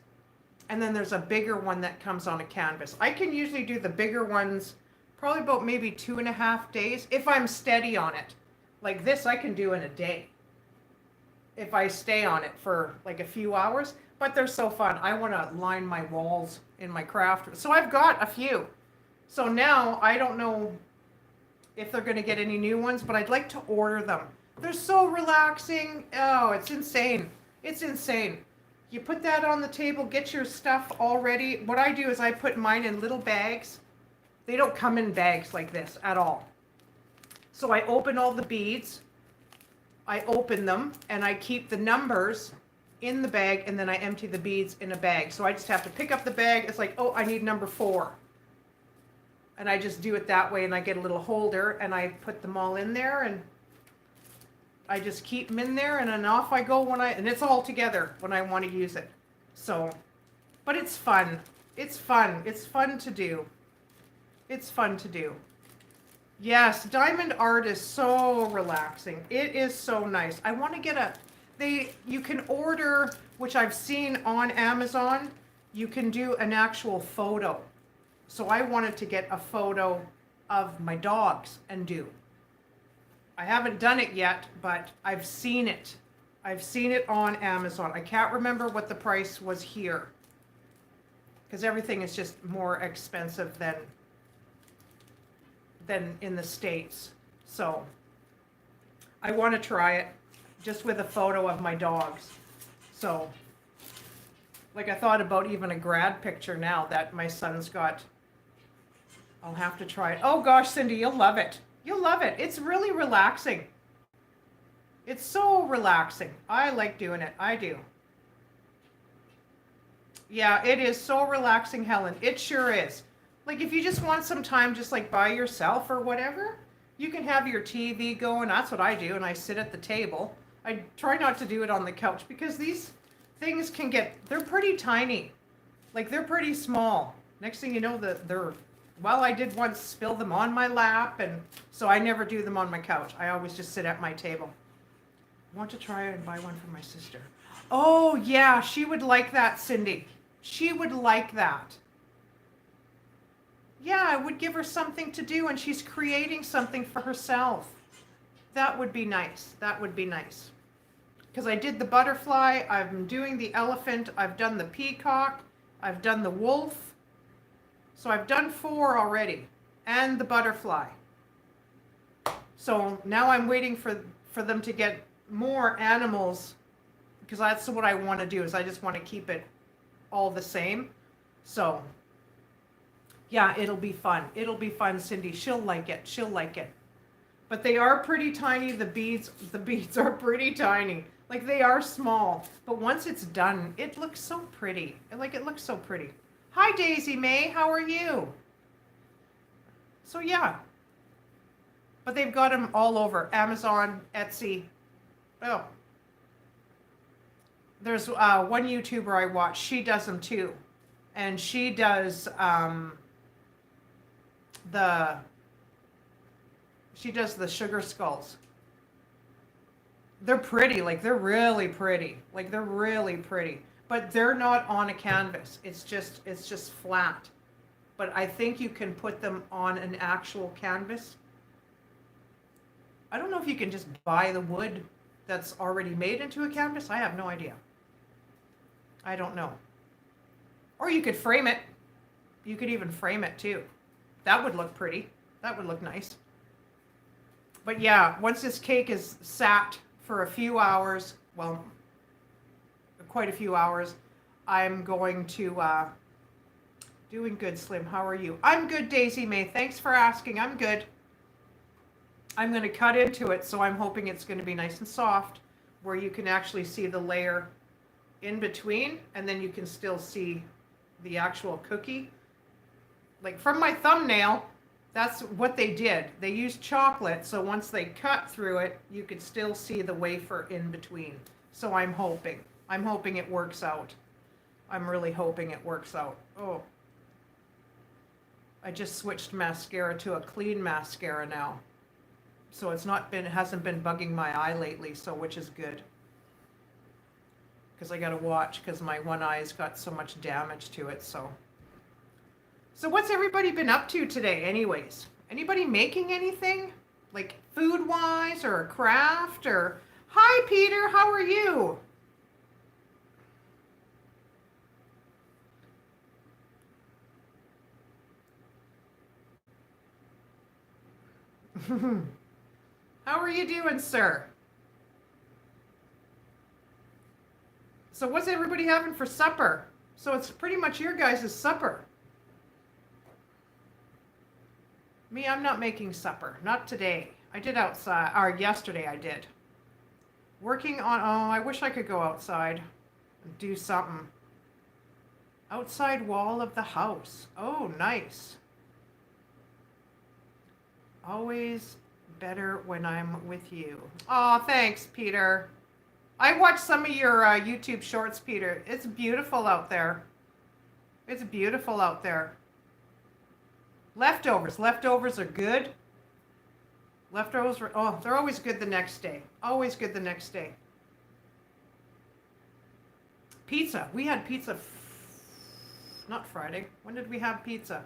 A: and then there's a bigger one that comes on a canvas. I can usually do the bigger ones probably about maybe 2.5 days if I'm steady on it. Like this I can do in a day if I stay on it for like a few hours, but they're so fun. I want to line my walls in my craft. So I've got a few. So now I don't know if they're going to get any new ones, but I'd like to order them. They're so relaxing. Oh, it's insane. It's insane. You put that on the table, get your stuff all ready. What I do is I put mine in little bags. They don't come in bags like this at all. So I open all the beads. I open them and I keep the numbers in the bag, and then I empty the beads in a bag. So I just have to pick up the bag. It's like, oh, I need number 4. And I just do it that way, and I get a little holder and I put them all in there, and I just keep them in there, and then off I go and it's all together when I want to use it. So, but it's fun. It's fun. It's fun to do. It's fun to do. Yes, diamond art is so relaxing. It is so nice. I want to get you can order, which I've seen on Amazon, you can do an actual photo. So I wanted to get a photo of my dogs and do. I haven't done it yet, but I've seen it. I've seen it on Amazon. I can't remember what the price was here, because everything is just more expensive than in the States. So I want to try it just with a photo of my dogs. So like I thought about even a grad picture now that my son's got. I'll have to try it. Oh gosh, Cindy, you'll love it. You'll love it. It's really relaxing. It's so relaxing. I like doing it. I do. Yeah, it is so relaxing, Helen. It sure is. Like if you just want some time just like by yourself or whatever, you can have your TV going. That's what I do, and I sit at the table. I try not to do it on the couch because these things they're pretty tiny. Like they're pretty small. Next thing you know, I did once spill them on my lap, and so I never do them on my couch. I always just sit at my table. I want to try and buy one for my sister. Oh yeah, she would like that, Cindy. She would like that. Yeah, I would give her something to do, and she's creating something for herself. That would be nice. That would be nice. Because I did the butterfly, I'm doing the elephant, I've done the peacock, I've done the wolf. So I've done 4 already, and the butterfly. So now I'm waiting for them to get more animals, because that's what I want to do, is I just want to keep it all the same. So yeah, it'll be fun. It'll be fun, Cindy. She'll like it. She'll like it. But they are pretty tiny. The beads are pretty tiny. Like, they are small. But once it's done, it looks so pretty. Like, it looks so pretty. Hi, Daisy May. How are you? So yeah. But they've got them all over. Amazon, Etsy. Oh. There's one YouTuber I watch. She does them too. And she does the sugar skulls. They're pretty, like they're really pretty. Like they're really pretty. But they're not on a canvas. It's just flat. But I think you can put them on an actual canvas. I don't know if you can just buy the wood that's already made into a canvas. I have no idea. I don't know. Or you could frame it. You could even frame it too. That would look pretty. That would look nice. But yeah, once this cake is sat for a few hours, well, quite a few hours, I'm going to, doing good, Slim. How are you? I'm good, Daisy May. Thanks for asking. I'm good. I'm going to cut into it, so I'm hoping it's going to be nice and soft, where you can actually see the layer in between, and then you can still see the actual cookie. Like from my thumbnail, that's what they did. They used chocolate, so once they cut through it, you could still see the wafer in between. So I'm hoping it works out. I'm really hoping it works out. Oh, I just switched mascara to a clean mascara now. So it hasn't been bugging my eye lately, so which is good. Because I gotta watch, because my one eye's got so much damage to it, so. So what's everybody been up to today anyways? Anybody making anything? Like food-wise or a craft or... Hi Peter, how are you? How are you doing, sir? So what's everybody having for supper? So it's pretty much your guys' supper. Me, I'm not making supper. Not today. I did outside, or yesterday I did. Working on, oh, I wish I could go outside and do something. Outside wall of the house. Oh, nice. Always better when I'm with you. Oh, thanks, Peter. I watched some of your YouTube shorts, Peter. It's beautiful out there. It's beautiful out there. Leftovers. Leftovers are good. Leftovers, oh, they're always good the next day. Always good the next day. Pizza. We had pizza, not Friday. When did we have pizza?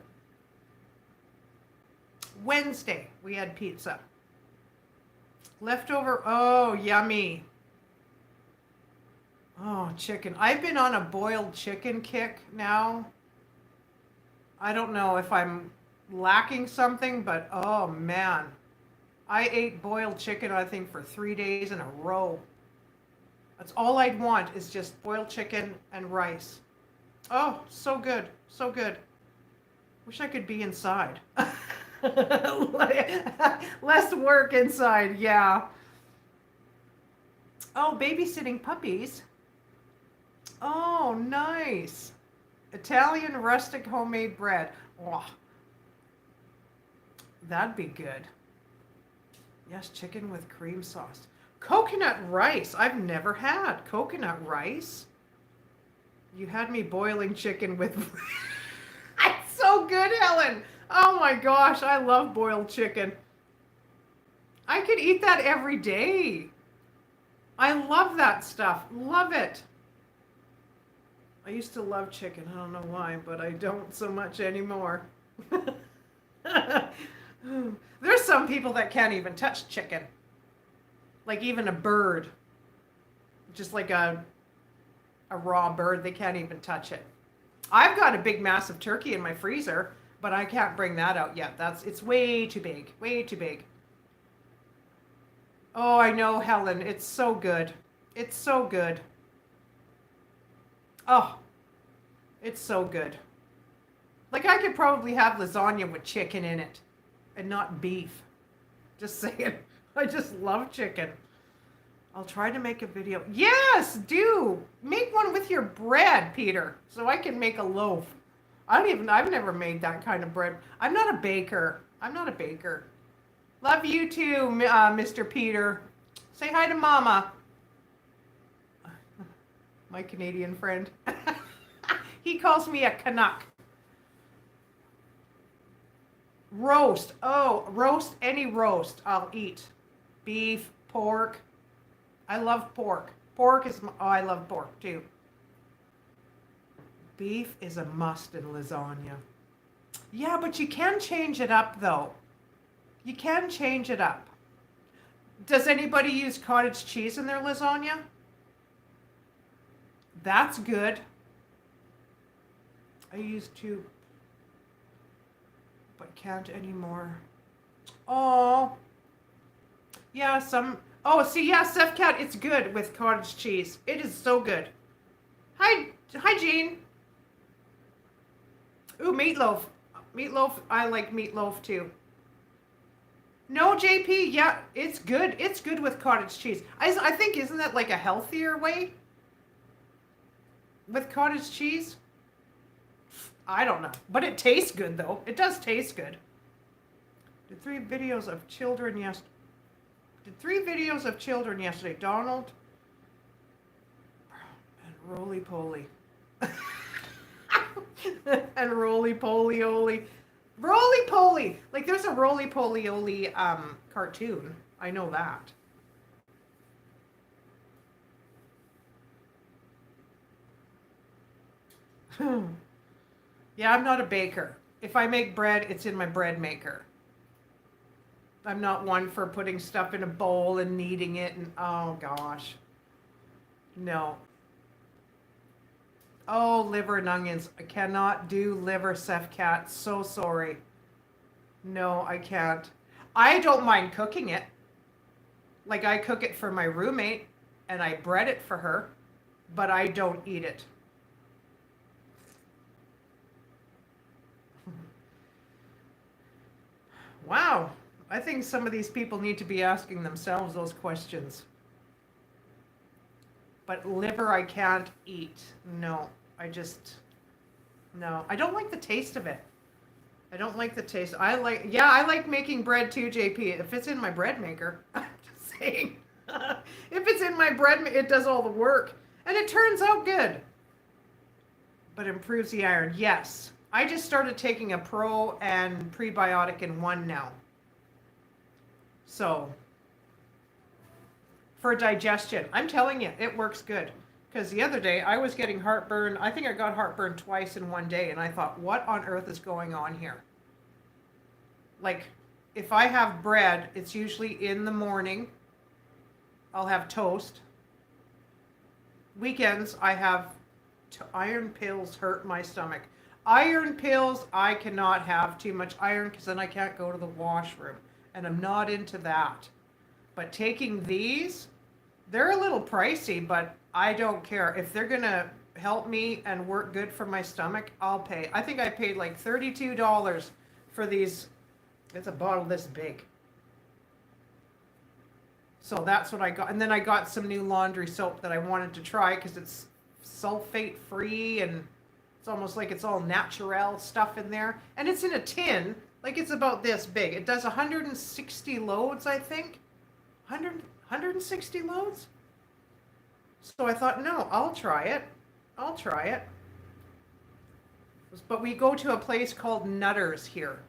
A: Wednesday we had pizza. Leftover, oh, yummy. Oh, chicken. I've been on a boiled chicken kick now. I don't know if I'm lacking something, but oh man. I ate boiled chicken, I think, for 3 days in a row. That's all I'd want, is just boiled chicken and rice. Oh, so good. So good. Wish I could be inside. Less work inside, yeah. Oh, babysitting puppies. Oh, nice. Italian rustic homemade bread. Oh, that'd be good. Yes, chicken with cream sauce. Coconut rice. I've never had coconut rice. You had me boiling chicken with... It's so good, Helen. Oh my gosh, I love boiled chicken. I could eat that every day. I love that stuff. Love it. I used to love chicken. I don't know why, but I don't so much anymore. There's some people that can't even touch chicken. Like even a bird. Just like a raw bird, they can't even touch it. I've got a big massive turkey in my freezer. But I can't bring that out yet. It's way too big. Way too big. Oh, I know, Helen. It's so good. It's so good. Oh, it's so good. Like, I could probably have lasagna with chicken in it and not beef. Just saying. I just love chicken. I'll try to make a video. Yes, do. Make one with your bread, Peter, so I can make a loaf. I've never made that kind of bread. I'm not a baker. I'm not a baker. Love you too, Mr. Peter. Say hi to Mama. My Canadian friend. He calls me a Canuck. Roast. Oh, roast. Any roast I'll eat. Beef, pork. I love pork. Pork is, I love pork too. Beef is a must in lasagna. Yeah, but you can change it up though. You can change it up. Does anybody use cottage cheese in their lasagna? That's good. I used to, but can't anymore. Oh, yeah, oh, see, yeah, Sefcat, it's good with cottage cheese. It is so good. Hi, Jean. Ooh, meatloaf. Meatloaf, I like meatloaf too. No, JP, yeah, it's good. It's good with cottage cheese. I think, isn't that like a healthier way? With cottage cheese? I don't know. But it tastes good, though. It does taste good. Did 3 videos of children yesterday. Donald and roly-poly. And roly-poly-oly. Roly-poly! Like, there's a roly-poly-oly cartoon. I know that. Yeah, I'm not a baker. If I make bread, it's in my bread maker. I'm not one for putting stuff in a bowl and kneading it and, oh gosh. No. Oh, liver and onions. I cannot do liver, Sefcat. So sorry. No, I can't. I don't mind cooking it. Like, I cook it for my roommate and I bread it for her, but I don't eat it. Wow. I think some of these people need to be asking themselves those questions. But liver I can't eat. No, no. I don't like the taste of it. I don't like the taste. I like making bread too, JP. If it's in my bread maker, I'm just saying. If it's in my bread, it does all the work. And it turns out good. But improves the iron. Yes. I just started taking a pro and prebiotic in one now. So, for digestion, I'm telling you, it works good. Because the other day, I was getting heartburn. I think I got heartburn twice in one day. And I thought, what on earth is going on here? Like, if I have bread, it's usually in the morning. I'll have toast. Weekends, I have iron pills hurt my stomach. Iron pills, I cannot have too much iron because then I can't go to the washroom. And I'm not into that. But taking these, they're a little pricey, but I don't care. If they're going to help me and work good for my stomach, I'll pay. I think I paid like $32 for these. It's a bottle this big. So that's what I got. And then I got some new laundry soap that I wanted to try because it's sulfate free and it's almost like it's all natural stuff in there. And it's in a tin. Like it's about this big. It does 160 loads, I think. 160 loads? So I thought, no, I'll try it. I'll try it. But we go to a place called Nutters here.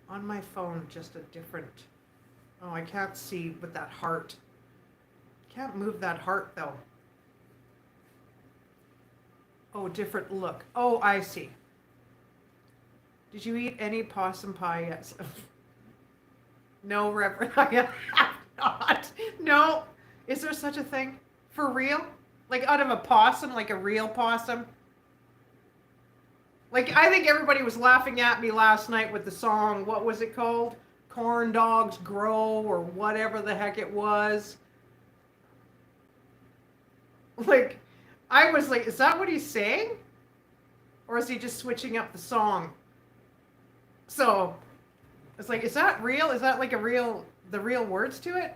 A: On my phone, just a different... Oh, I can't see with that heart. Can't move that heart, though. Oh, different look. Oh, I see. Did you eat any possum pie yet? No, Reverend, I have not. No. Is there such a thing? For real? Like out of a possum, like a real possum? Like, I think everybody was laughing at me last night with the song, what was it called? Corn Dogs Grow, or whatever the heck it was. Like, I was like, is that what he's saying? Or is he just switching up the song? So, it's like, is that real? Is that like the real words to it?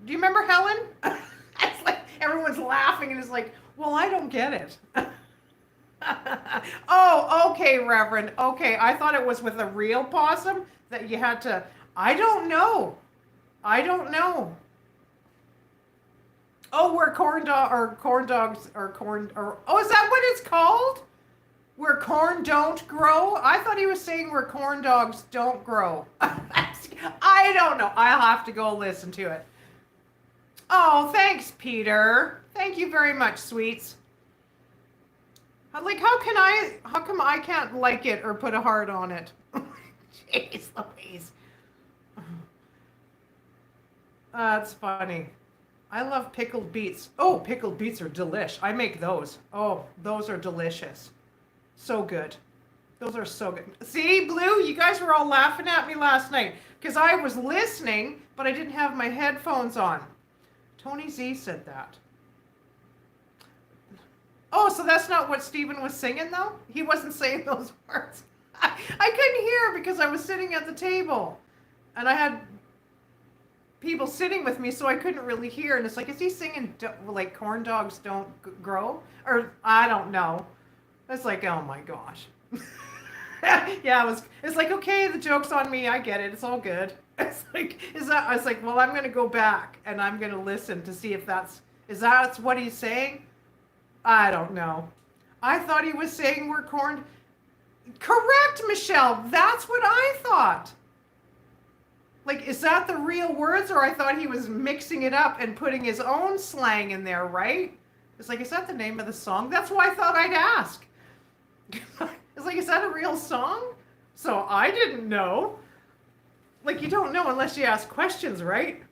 A: Do you remember Helen? It's like, everyone's laughing and it's like, well, I don't get it. Oh, okay, Reverend. Okay, I thought it was with a real possum that you had to. I don't know. I don't know. Oh, where corn dogs or corn or oh, is that what it's called? Where corn don't grow? I thought he was saying where corn dogs don't grow. I don't know. I'll have to go listen to it. Oh, thanks, Peter. Thank you very much, sweets. Like, how come I can't like it or put a heart on it? Jeez Louise. That's funny. I love pickled beets. Oh, pickled beets are delish. I make those. Oh, those are delicious. So good. Those are so good. See, Blue, you guys were all laughing at me last night because I was listening, but I didn't have my headphones on. Tony Z said that. Oh, so that's not what Stephen was singing, though? He wasn't saying those words. I couldn't hear because I was sitting at the table. And I had people sitting with me, so I couldn't really hear. And it's like, is he singing, like, corn dogs don't grow? Or, I don't know. It's like, oh, my gosh. Yeah, it's like, okay, the joke's on me. I get it. It's all good. It's like, I was like, well, I'm going to go back, and I'm going to listen to see if that's what he's saying? I don't know. I thought he was saying we're corn. Correct, Michelle. That's what I thought. Like, is that the real words? Or I thought he was mixing it up and putting his own slang in there, right? It's like, is that the name of the song? That's why I thought I'd ask. It's like, is that a real song? So I didn't know. Like, you don't know unless you ask questions, right?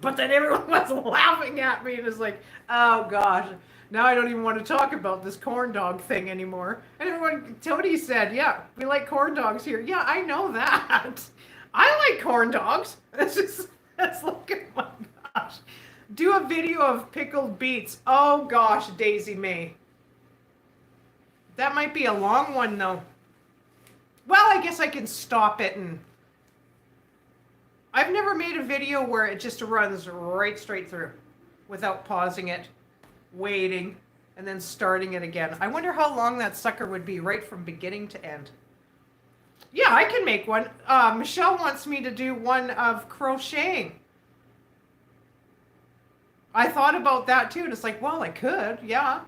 A: But then everyone was laughing at me and it's like, oh gosh. Now I don't even want to talk about this corn dog thing anymore. And everyone, Tony said, yeah, we like corn dogs here. Yeah, I know that. I like corn dogs. It's like, oh my gosh. Do a video of pickled beets. Oh gosh, Daisy May. That might be a long one though. Well, I guess I can stop it and... I've never made a video where it just runs right straight through without pausing it, waiting, and then starting it again. I wonder how long that sucker would be right from beginning to end. Yeah, I can make one. Michelle wants me to do one of crocheting. I thought about that too, and it's like, well, I could, yeah.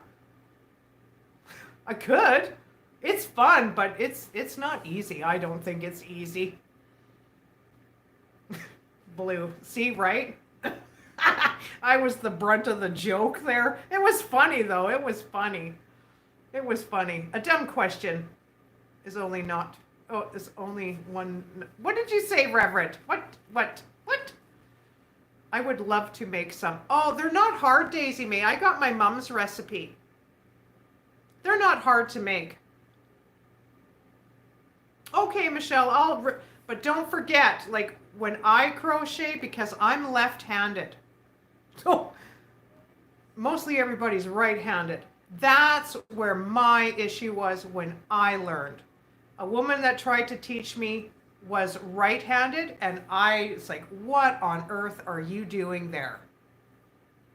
A: I could. It's fun, but it's not easy. I don't think it's easy. Blue. See, right? I was the brunt of the joke there. It was funny, though. It was funny. It was funny. A dumb question is only not... Oh, is only one... What did you say, Reverend? What? I would love to make some. Oh, they're not hard, Daisy May. I got my mom's recipe. They're not hard to make. Okay, Michelle, but don't forget, like, when I crochet, because I'm left-handed, so mostly everybody's right-handed. That's where my issue was when I learned. A woman that tried to teach me was right-handed, and it's like, what on earth are you doing there?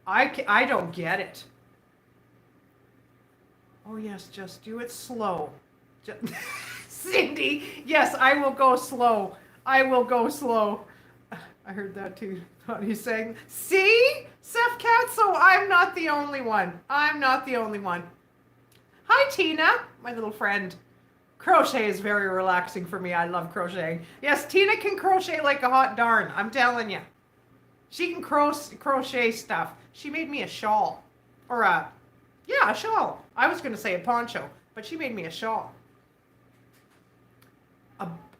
A: I don't get it. Oh yes, just do it slow. Cindy, yes, I will go slow. I will go slow. I heard that too. What he's saying. See, Seth Cat, so I'm not the only one. I'm not the only one. Hi, Tina, my little friend. Crochet is very relaxing for me. I love crocheting. Yes, Tina can crochet like a hot darn. I'm telling you. She can crochet stuff. She made me a shawl. Or a shawl. I was going to say a poncho, but she made me a shawl.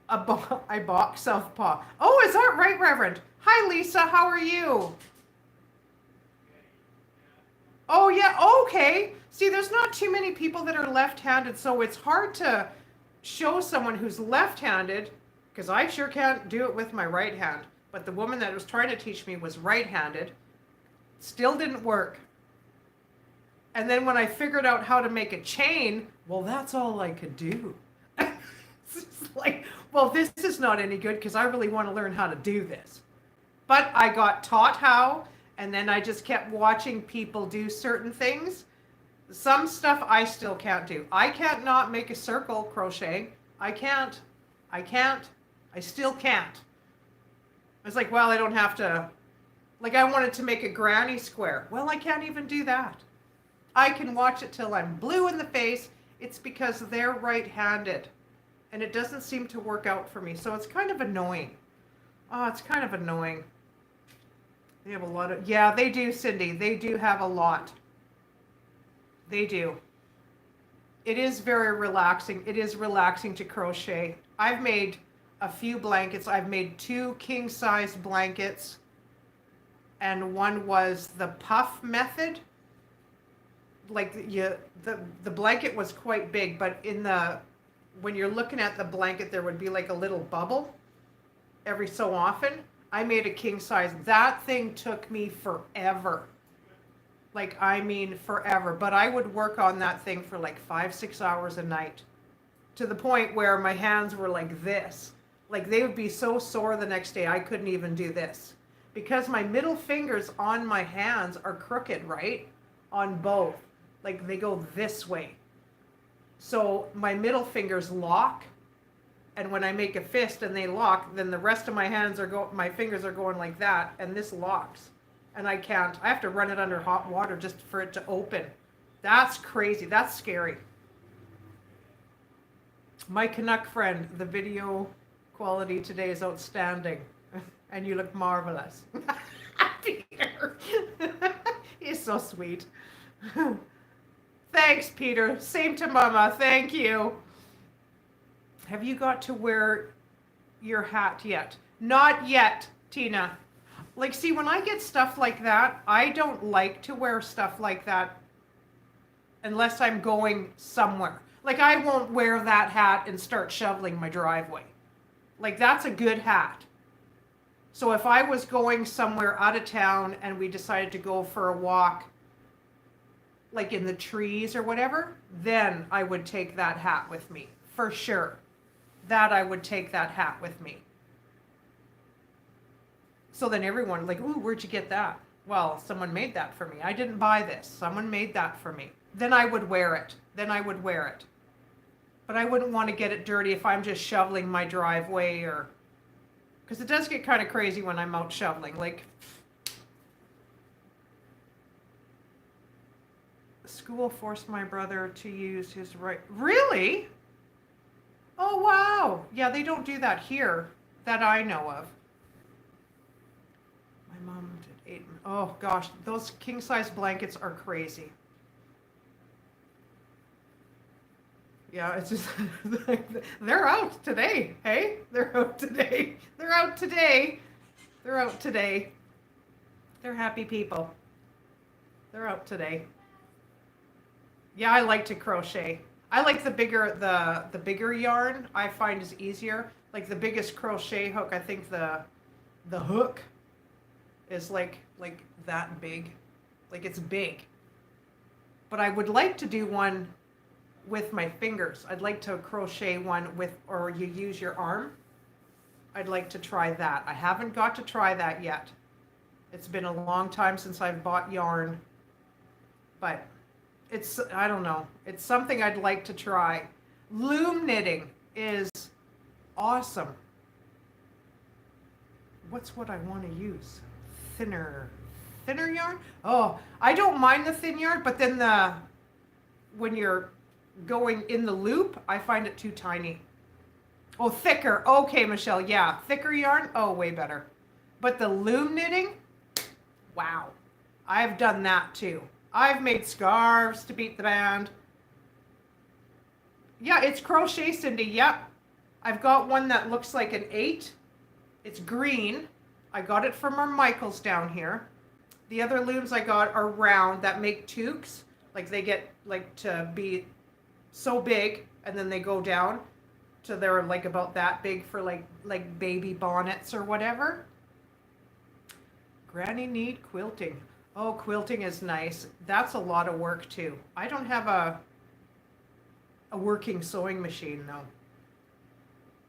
A: A box of paw. Oh, is that right, Reverend? Hi, Lisa. How are you? Oh, yeah. Okay. See, there's not too many people that are left-handed, so it's hard to show someone who's left-handed, because I sure can't do it with my right hand, but the woman that was trying to teach me was right-handed, still didn't work. And then when I figured out how to make a chain, well, that's all I could do. It's like, well, this is not any good because I really want to learn how to do this. But I got taught how, and then I just kept watching people do certain things. Some stuff I still can't do. I can't not make a circle crochet. I can't. I still can't. It's like, well, I don't have to. Like, I wanted to make a granny square. Well, I can't even do that. I can watch it till I'm blue in the face. It's because they're right-handed. And it doesn't seem to work out for me. So it's kind of annoying. Oh, it's kind of annoying. They have a lot of, yeah, they do, Cindy. They do have a lot. They do. It is very relaxing. It is relaxing to crochet. I've made a few blankets. I've made 2 king-size blankets. And one was the puff method. Like the blanket was quite big, but when you're looking at the blanket, there would be like a little bubble every so often. I made a king size. That thing took me forever. Like, I mean, forever. But I would work on that thing for like 5-6 hours a night, to the point where my hands were like this. Like, they would be so sore the next day, I couldn't even do this. Because my middle fingers on my hands are crooked, right? On both. Like, they go this way. So my middle fingers lock, and when I make a fist and they lock, then the rest of my fingers are going like that, and this locks. And I have to run it under hot water just for it to open. That's crazy. That's scary. My Canuck friend, the video quality today is outstanding, and you look marvelous. Peter. He's so sweet. Thanks, Peter. Same to Mama. Thank you. Have you got to wear your hat yet? Not yet, Tina. Like, see, when I get stuff like that, I don't like to wear stuff like that unless I'm going somewhere. Like, I won't wear that hat and start shoveling my driveway. Like, that's a good hat. So if I was going somewhere out of town and we decided to go for a walk, like in the trees or whatever, then I would take that hat with me, for sure. That I would take that hat with me. So then everyone like, ooh, where'd you get that? Well, someone made that for me. I didn't buy this. Someone made that for me. Then I would wear it. But I wouldn't want to get it dirty if I'm just shoveling my driveway, or, because it does get kind of crazy when I'm out shoveling. Like, school forced my brother to use his right. Really? Oh, wow. Yeah, they don't do that here that I know of. My mom did 8. Oh, gosh. Those king-size blankets are crazy. Yeah, it's just, they're out today. Hey, they're out today. They're out today. They're out today. They're happy people. They're out today. Yeah, I like to crochet. I like the bigger yarn. I find is easier. Like the biggest crochet hook, I think the hook is like that big. Like, it's big. But I would like to do one with my fingers. I'd like to crochet one with, or you use your arm. I'd like to try that. I haven't got to try that yet. It's been a long time since I've bought yarn, but it's, I don't know. It's something I'd like to try. Loom knitting is awesome. What's what I want to use? Thinner yarn? Oh, I don't mind the thin yarn, but then when you're going in the loop, I find it too tiny. Oh, thicker. Okay, Michelle. Yeah, thicker yarn. Oh, way better. But the loom knitting, wow. I've done that too. I've made scarves to beat the band. Yeah, it's crochet, Cindy. Yep. I've got one that looks like an 8. It's green. I got it from our Michaels down here. The other looms I got are round that make toques. Like, they get like to be so big and then they go down. So they're like about that big for like baby bonnets or whatever. Granny need quilting. Oh, quilting is nice. That's a lot of work too. I don't have a working sewing machine though.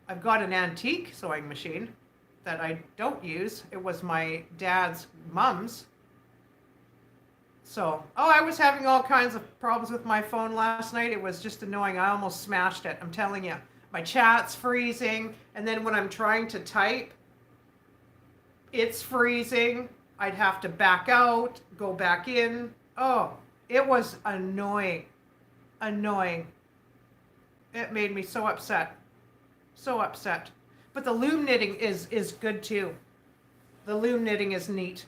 A: I've got an antique sewing machine that I don't use. It was my dad's mom's. So, I was having all kinds of problems with my phone last night. It was just annoying. I almost smashed it. I'm telling you. My chat's freezing. And then when I'm trying to type, it's freezing. I'd have to back out, go back in. Oh, it was annoying. Annoying. It made me so upset. So upset. But the loom knitting is good too. The loom knitting is neat.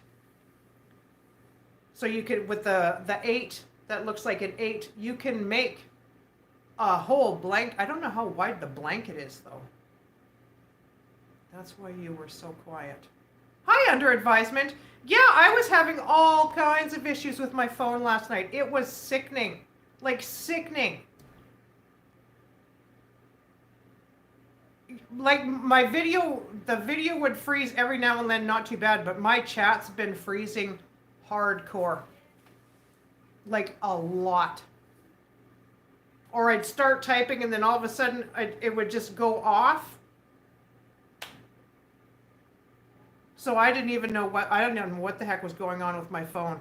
A: So you could, with the 8, that looks like an 8, you can make a whole blanket. I don't know how wide the blanket is though. That's why you were so quiet. Hi, under advisement. Yeah, I was having all kinds of issues with my phone last night. It was sickening. Like sickening. Like my video, the video would freeze every now and then, not too bad, but my chat's been freezing hardcore. Like a lot. Or I'd start typing and then all of a sudden it would just go off. So I don't know what the heck was going on with my phone.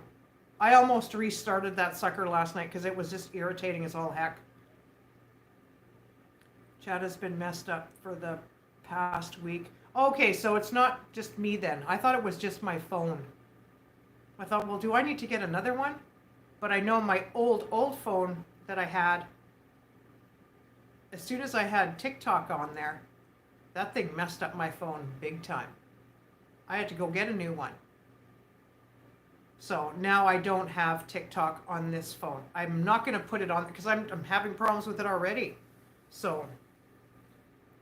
A: I almost restarted that sucker last night because it was just irritating as all heck. Chat has been messed up for the past week. Okay, so it's not just me then. I thought it was just my phone. I thought, well, do I need to get another one? But I know my old phone that I had, as soon as I had TikTok on there, that thing messed up my phone big time. I had to go get a new one. So now I don't have TikTok on this phone. I'm not going to put it on because I'm having problems with it already. So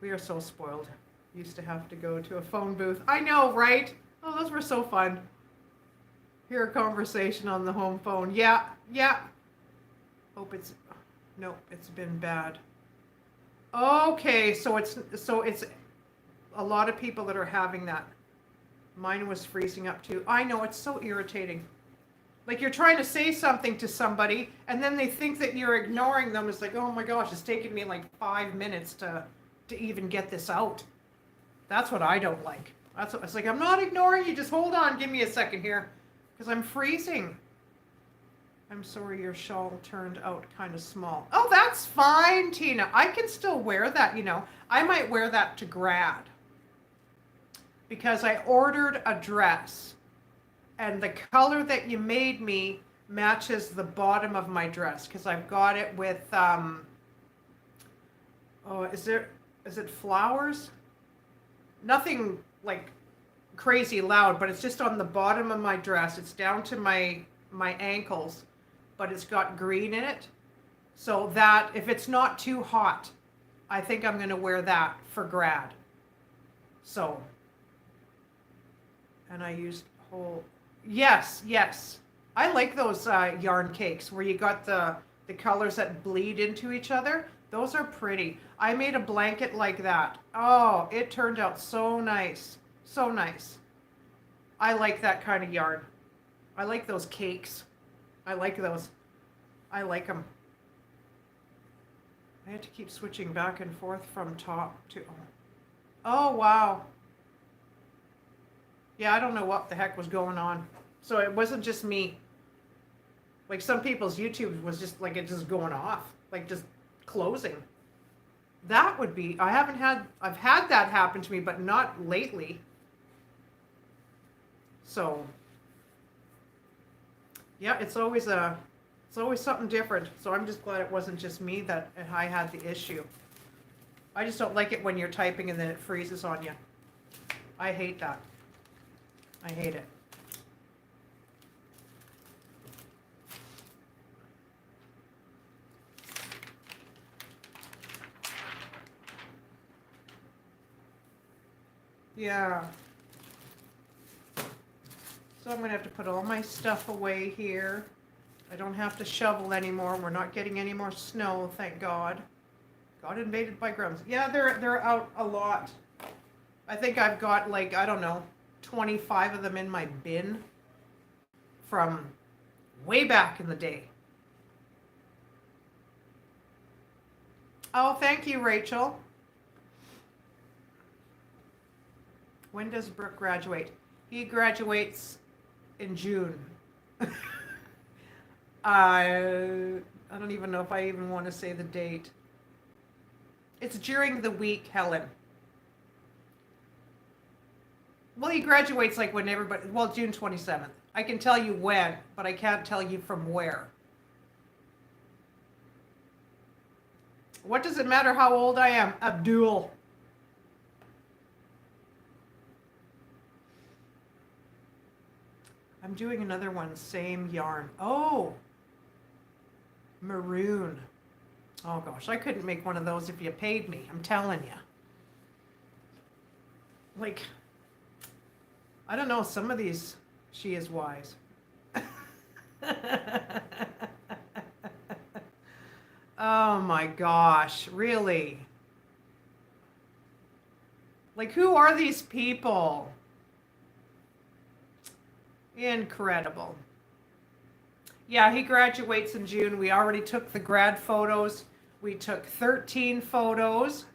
A: we are so spoiled. Used to have to go to a phone booth. I know, right? Oh, those were so fun. Hear a conversation on the home phone. Yeah. Hope it's, nope, it's been bad. Okay, so it's a lot of people that are having that. Mine was freezing up too. I know, it's so irritating. Like you're trying to say something to somebody and then they think that you're ignoring them. It's like, oh my gosh, it's taken me like 5 minutes to even get this out. That's what I don't like. It's like, I'm not ignoring you, just hold on, give me a second here. Because I'm freezing. I'm sorry your shawl turned out kind of small. Oh, that's fine, Tina. I can still wear that, you know. I might wear that to grad. Because I ordered a dress. And the color that you made me matches the bottom of my dress. Because I've got it with, is it flowers? Nothing like crazy loud, but it's just on the bottom of my dress. It's down to my ankles, but it's got green in it. So that if it's not too hot, I think I'm going to wear that for grad. So, and I used whole, yes. I like those yarn cakes where you got the colors that bleed into each other. Those are pretty. I made a blanket like that. Oh, it turned out so nice. So nice. I like that kind of yarn. I like those cakes. I like those. I like them. I had to keep switching back and forth from top to... Oh, wow. Yeah, I don't know what the heck was going on. So it wasn't just me. Like some people's YouTube was just like it just going off. Like just closing. That would be... I've had that happen to me, but not lately. So, yeah, it's always something different. So I'm just glad it wasn't just me that I had the issue. I just don't like it when you're typing and then it freezes on you. I hate that. I hate it. Yeah. So I'm going to have to put all my stuff away here. I don't have to shovel anymore. We're not getting any more snow, thank God. Got invaded by grubs. Yeah, they're out a lot. I think I've got like, I don't know, 25 of them in my bin from way back in the day. Oh, thank you, Rachel. When does Brooke graduate? He graduates in June. I don't even know if I even want to say the date. It's during the week, Helen. Well, he graduates like when everybody, well, June 27th. I can tell you when, but I can't tell you from where. What does it matter how old I am? Abdul. I'm doing another one, same yarn. Oh, maroon. Oh gosh, I couldn't make one of those if you paid me. I'm telling you. Like, I don't know, some of these, she is wise. Oh my gosh, really? Like, who are these people? Incredible. Yeah, he graduates in June. We already took the grad photos. We took 13 photos.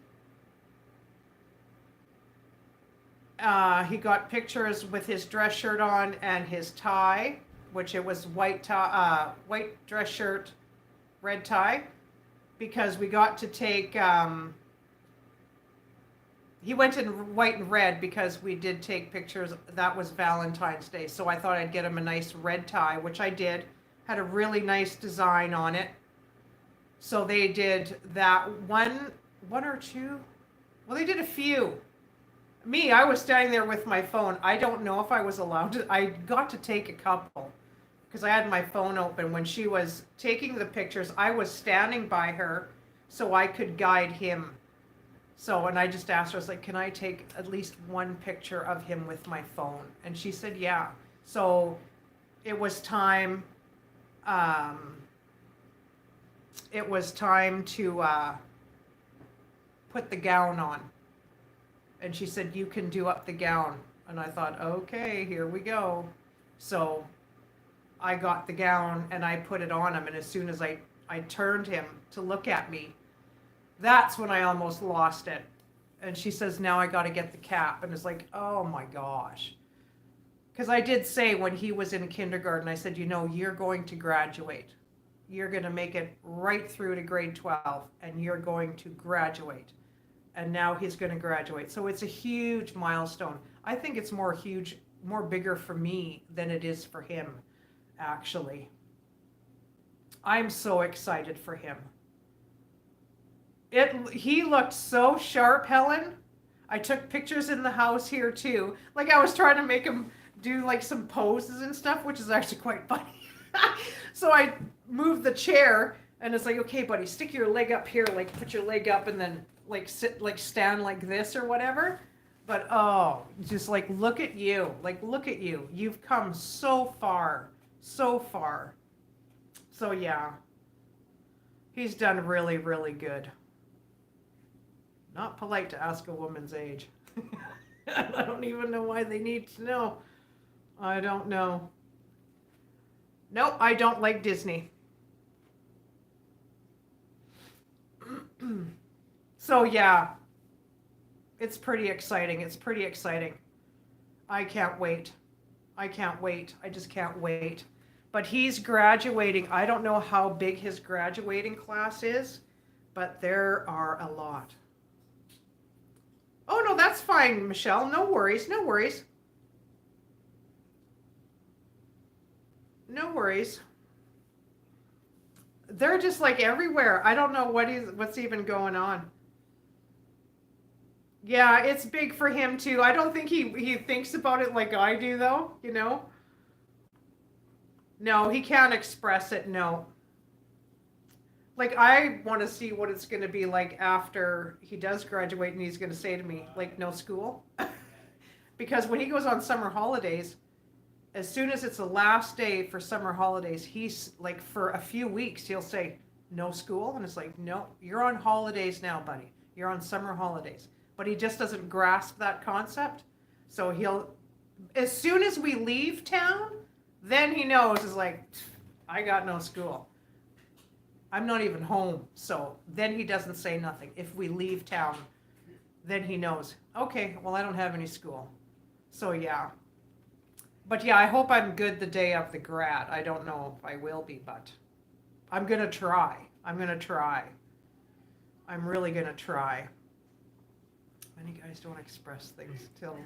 A: He got pictures with his dress shirt on and his tie, which it was white tie, white dress shirt, red tie, because we got to take. He went in white and red because we did take pictures. That was Valentine's Day, so I thought I'd get him a nice red tie, which I did. Had a really nice design on it. So they did that one or two. Well, they did a few. Me, I was standing there with my phone. I don't know if I was allowed to. I got to take a couple because I had my phone open. When she was taking the pictures, I was standing by her so I could guide him. So, and I just asked her, I was like, can I take at least one picture of him with my phone? And she said, yeah. So it was time, to put the gown on. And she said, you can do up the gown. And I thought, okay, here we go. So I got the gown and I put it on him. And as soon as I turned him to look at me, that's when I almost lost it. And she says, now I got to get the cap. And it's like, oh my gosh. Because I did say when he was in kindergarten, I said, you know, you're going to graduate. You're going to make it right through to grade 12 and you're going to graduate. And now he's going to graduate. So it's a huge milestone. I think it's more bigger for me than it is for him, actually. I'm so excited for him. He looked so sharp, Helen. I took pictures in the house here too. Like, I was trying to make him do like some poses and stuff, which is actually quite funny. So I moved the chair and it's like, okay, buddy, stick your leg up here, like put your leg up and then like sit, like stand like this or whatever. But oh, just like, look at you. Like, look at you. You've come so far, so far. So yeah, he's done really, really good. Not polite to ask a woman's age. I don't even know why they need to know. I don't know. Nope, I don't like Disney. So yeah, it's pretty exciting. It's pretty exciting. I can't wait. I can't wait. I just can't wait. But he's graduating. I don't know how big his graduating class is, but there are a lot. Oh, no, that's fine, Michelle. No worries. No worries. No worries. They're just like everywhere. I don't know what's even going on. Yeah, it's big for him too. I don't think he thinks about it like I do though, you know? No, he can't express it, no. Like, I want to see what it's going to be like after he does graduate and he's going to say to me, like, no school. Because when he goes on summer holidays, as soon as it's the last day for summer holidays, he's like, for a few weeks, he'll say, no school? And it's like, no, you're on holidays now, buddy. You're on summer holidays. But he just doesn't grasp that concept. So he'll, as soon as we leave town, then he knows, is like, I got no school. I'm not even home. So then he doesn't say nothing. If we leave town, then he knows, okay, well, I don't have any school. So yeah. But yeah, I hope I'm good the day of the grad. I don't know if I will be, but I'm going to try. I'm going to try. I'm really going to try. Many guys don't express things till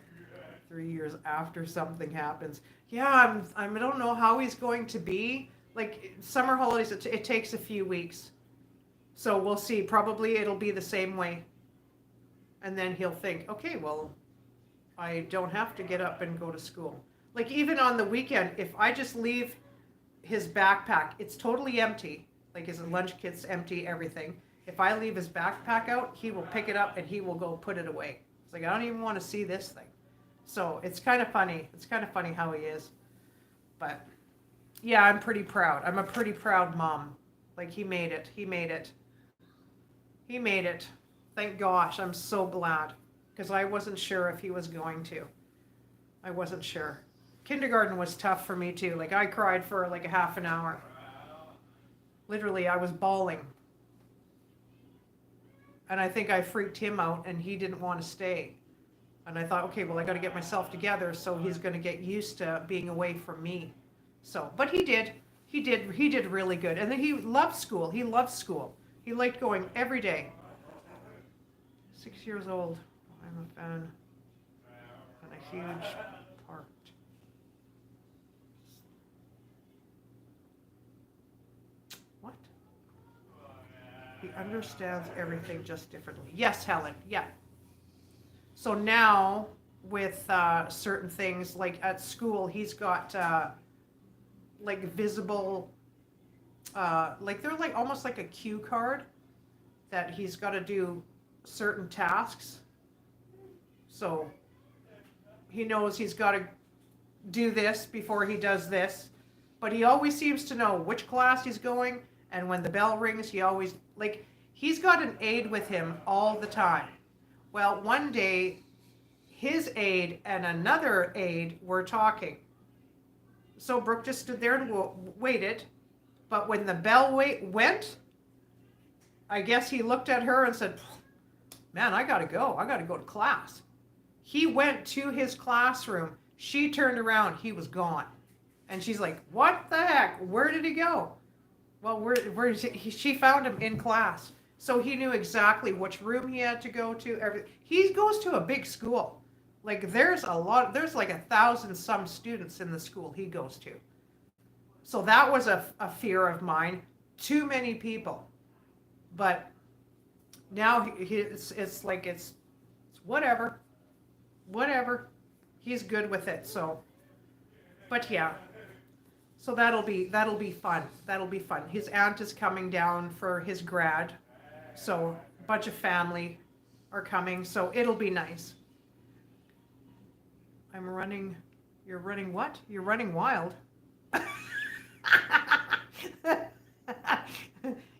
A: 3 years after something happens. Yeah, I don't know how he's going to be. Like summer holidays, it takes a few weeks. So we'll see. Probably it'll be the same way. And then he'll think, okay, well, I don't have to get up and go to school. Like even on the weekend, if I just leave his backpack, it's totally empty. Like his lunch kit's empty, everything. If I leave his backpack out, he will pick it up and he will go put it away. It's like, I don't even want to see this thing. So it's kind of funny. It's kind of funny how he is. But yeah, I'm pretty proud. I'm a pretty proud mom. Like he made it. He made it. He made it. Thank gosh. I'm so glad. Because I wasn't sure if he was going to. I wasn't sure. Kindergarten was tough for me too. Like I cried for like a half an hour. Literally, I was bawling. And I think I freaked him out and he didn't want to stay. And I thought, okay, well, I got to get myself together so he's going to get used to being away from me. So, but he did. He did really good. And then he loved school. He loved school. He liked going every day. 6 years old. I'm a fan. And a huge part. What? He understands everything just differently. Yes, Helen. Yeah. So now with certain things, like at school, he's got like visible, like they're like almost like a cue card that he's got to do certain tasks. So he knows he's got to do this before he does this, but he always seems to know which class he's going, and when the bell rings, he always, like, he's got an aide with him all the time. Well, one day, his aide and another aide were talking. So Brooke just stood there and waited, but when the bell went, I guess he looked at her and said, man, I gotta go to class. He went to his classroom. She turned around. He was gone. And she's like, what the heck? Where did he go? Well, where is he? She found him in class. So he knew exactly which room he had to go to. He goes to a big school. Like there's like 1,000 some students in the school he goes to. So that was a fear of mine. Too many people. But now it's like it's whatever. Whatever. He's good with it. So, but yeah. So that'll be fun. That'll be fun. His aunt is coming down for his grad. So a bunch of family are coming. So it'll be nice. I'm running. You're running what? You're running wild.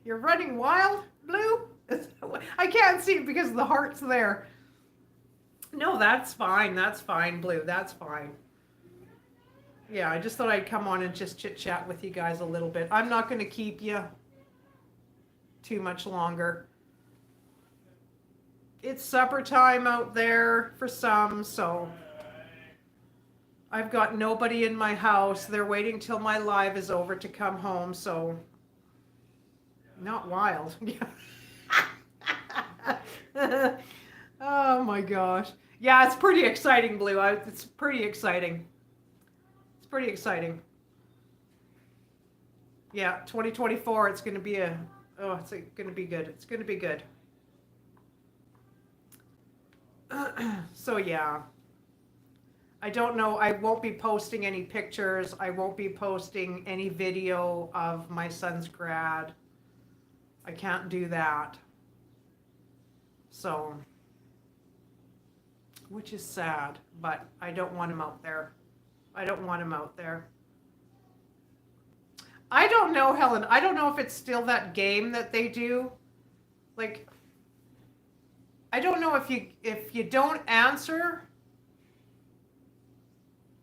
A: You're running wild, Blue? I can't see because the heart's there. No, that's fine. That's fine, Blue. That's fine. Yeah, I just thought I'd come on and just chit-chat with you guys a little bit. I'm not going to keep you too much longer. It's supper time out there for some, so I've got nobody in my house. They're waiting till my live is over to come home, so not wild. Oh my gosh. Yeah, it's pretty exciting, Blue. It's pretty exciting. It's pretty exciting. Yeah, 2024, it's going to be it's going to be good. It's going to be good. So yeah. I don't know. I won't be posting any pictures. I won't be posting any video of my son's grad. I can't do that. So, which is sad, but I don't want him out there. I don't want him out there. I don't know, Helen. I don't know if it's still that game that they do. Like, I don't know if you don't answer,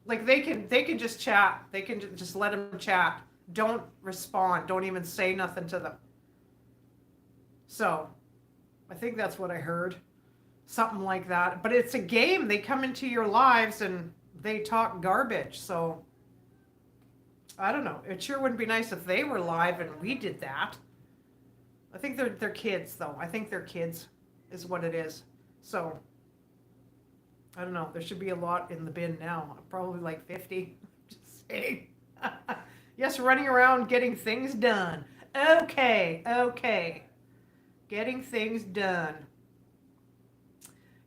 A: like they can just chat. They can just let them chat. Don't respond. Don't even say nothing to them. So, I think that's what I heard. Something like that. But it's a game. They come into your lives and they talk garbage. So, I don't know. It sure wouldn't be nice if they were live and we did that. I think they're kids, though. I think they're kids is what it is. So, I don't know. There should be a lot in the bin now. Probably like 50. Just saying. Yes, running around getting things done. Okay, okay. Getting things done.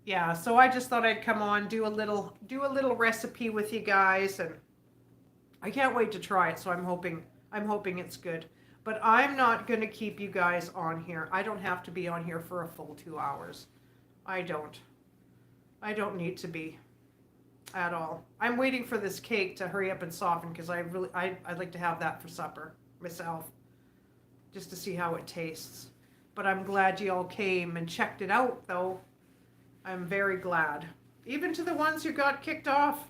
A: Yeah, so I just thought I'd come on, do a little recipe with you guys, and I can't wait to try it. So I'm hoping it's good. But I'm not going to keep you guys on here. I don't have to be on here for a full 2 hours. I don't need to be at all. I'm waiting for this cake to hurry up and soften because I'd like to have that for supper myself, just to see how it tastes. But I'm glad you all came and checked it out, though. I'm very glad. Even to the ones who got kicked off.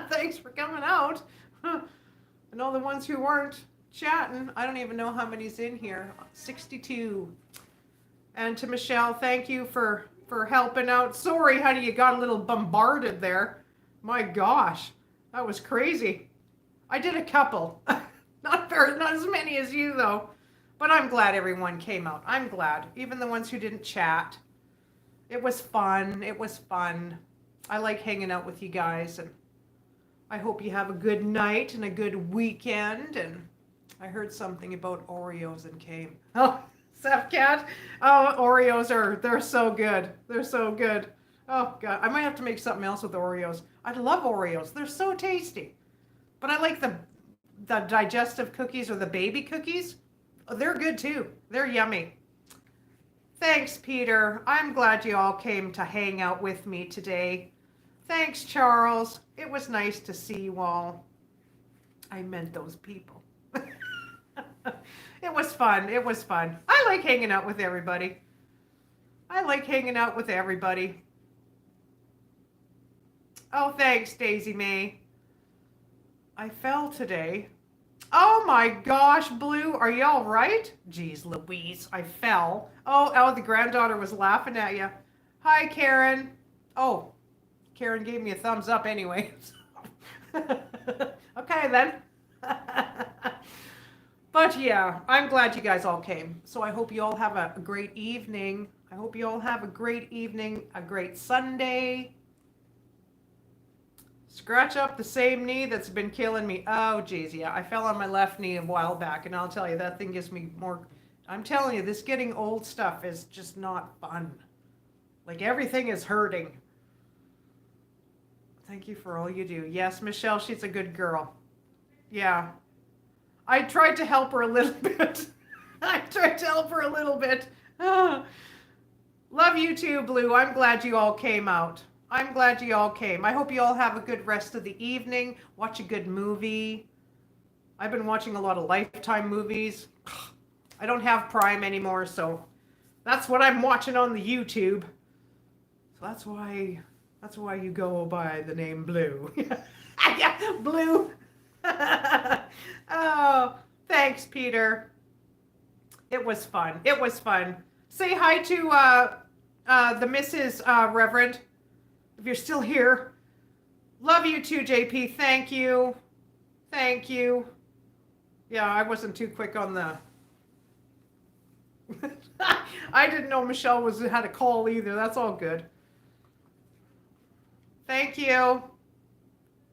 A: Thanks for coming out. And all the ones who weren't chatting. I don't even know how many's in here. 62. And to Michelle, thank you for helping out. Sorry, honey, you got a little bombarded there. My gosh, that was crazy. I did a couple. Not as many as you, though. But I'm glad everyone came out. I'm glad. Even the ones who didn't chat. It was fun. It was fun. I like hanging out with you guys, and I hope you have a good night and a good weekend. And I heard something about Oreos and came. Oh, Cat. Oh, Oreos they're so good. They're so good. Oh, God. I might have to make something else with Oreos. I love Oreos. They're so tasty. But I like the digestive cookies or the baby cookies. They're good, too. They're yummy. Thanks, Peter. I'm glad you all came to hang out with me today. Thanks, Charles. It was nice to see you all. I meant those people. It was fun. It was fun. I like hanging out with everybody. Oh, thanks, Daisy May. I fell today. Oh my gosh, Blue, are you all right? Jeez Louise, I fell. Oh, the granddaughter was laughing at you. Hi, Karen. Oh, Karen gave me a thumbs up anyway. Okay, then. But yeah, I'm glad you guys all came. So I hope you all have a great evening. I hope you all have a great evening, a great Sunday. Scratch up the same knee that's been killing me. Oh, geez, yeah. I fell on my left knee a while back, and I'll tell you, that thing gives me more... I'm telling you, this getting old stuff is just not fun. Like, everything is hurting. Thank you for all you do. Yes, Michelle, she's a good girl. Yeah. I tried to help her a little bit. Love you too, Blue. I'm glad you all came out. I hope you all have a good rest of the evening. Watch a good movie. I've been watching a lot of Lifetime movies. I don't have Prime anymore, so that's what I'm watching on the YouTube. So that's why you go by the name Blue. Yeah, Blue. Oh, thanks, Peter. It was fun. Say hi to the Mrs. Reverend. If you're still here. Love you too, JP. Thank you. Yeah, I wasn't too quick on the... I didn't know Michelle had a call either. That's all good. Thank you.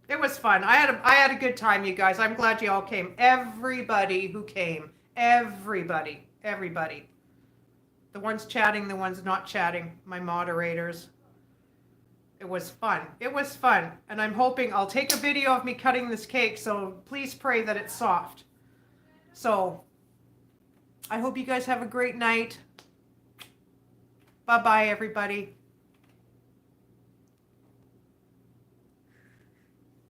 A: It was fun. I had a good time, you guys. I'm glad you all came. Everybody who came. Everybody. The ones chatting, the ones not chatting. My moderators. It was fun. And I'm hoping I'll take a video of me cutting this cake, so please pray that it's soft. So, I hope you guys have a great night. Bye-bye, everybody.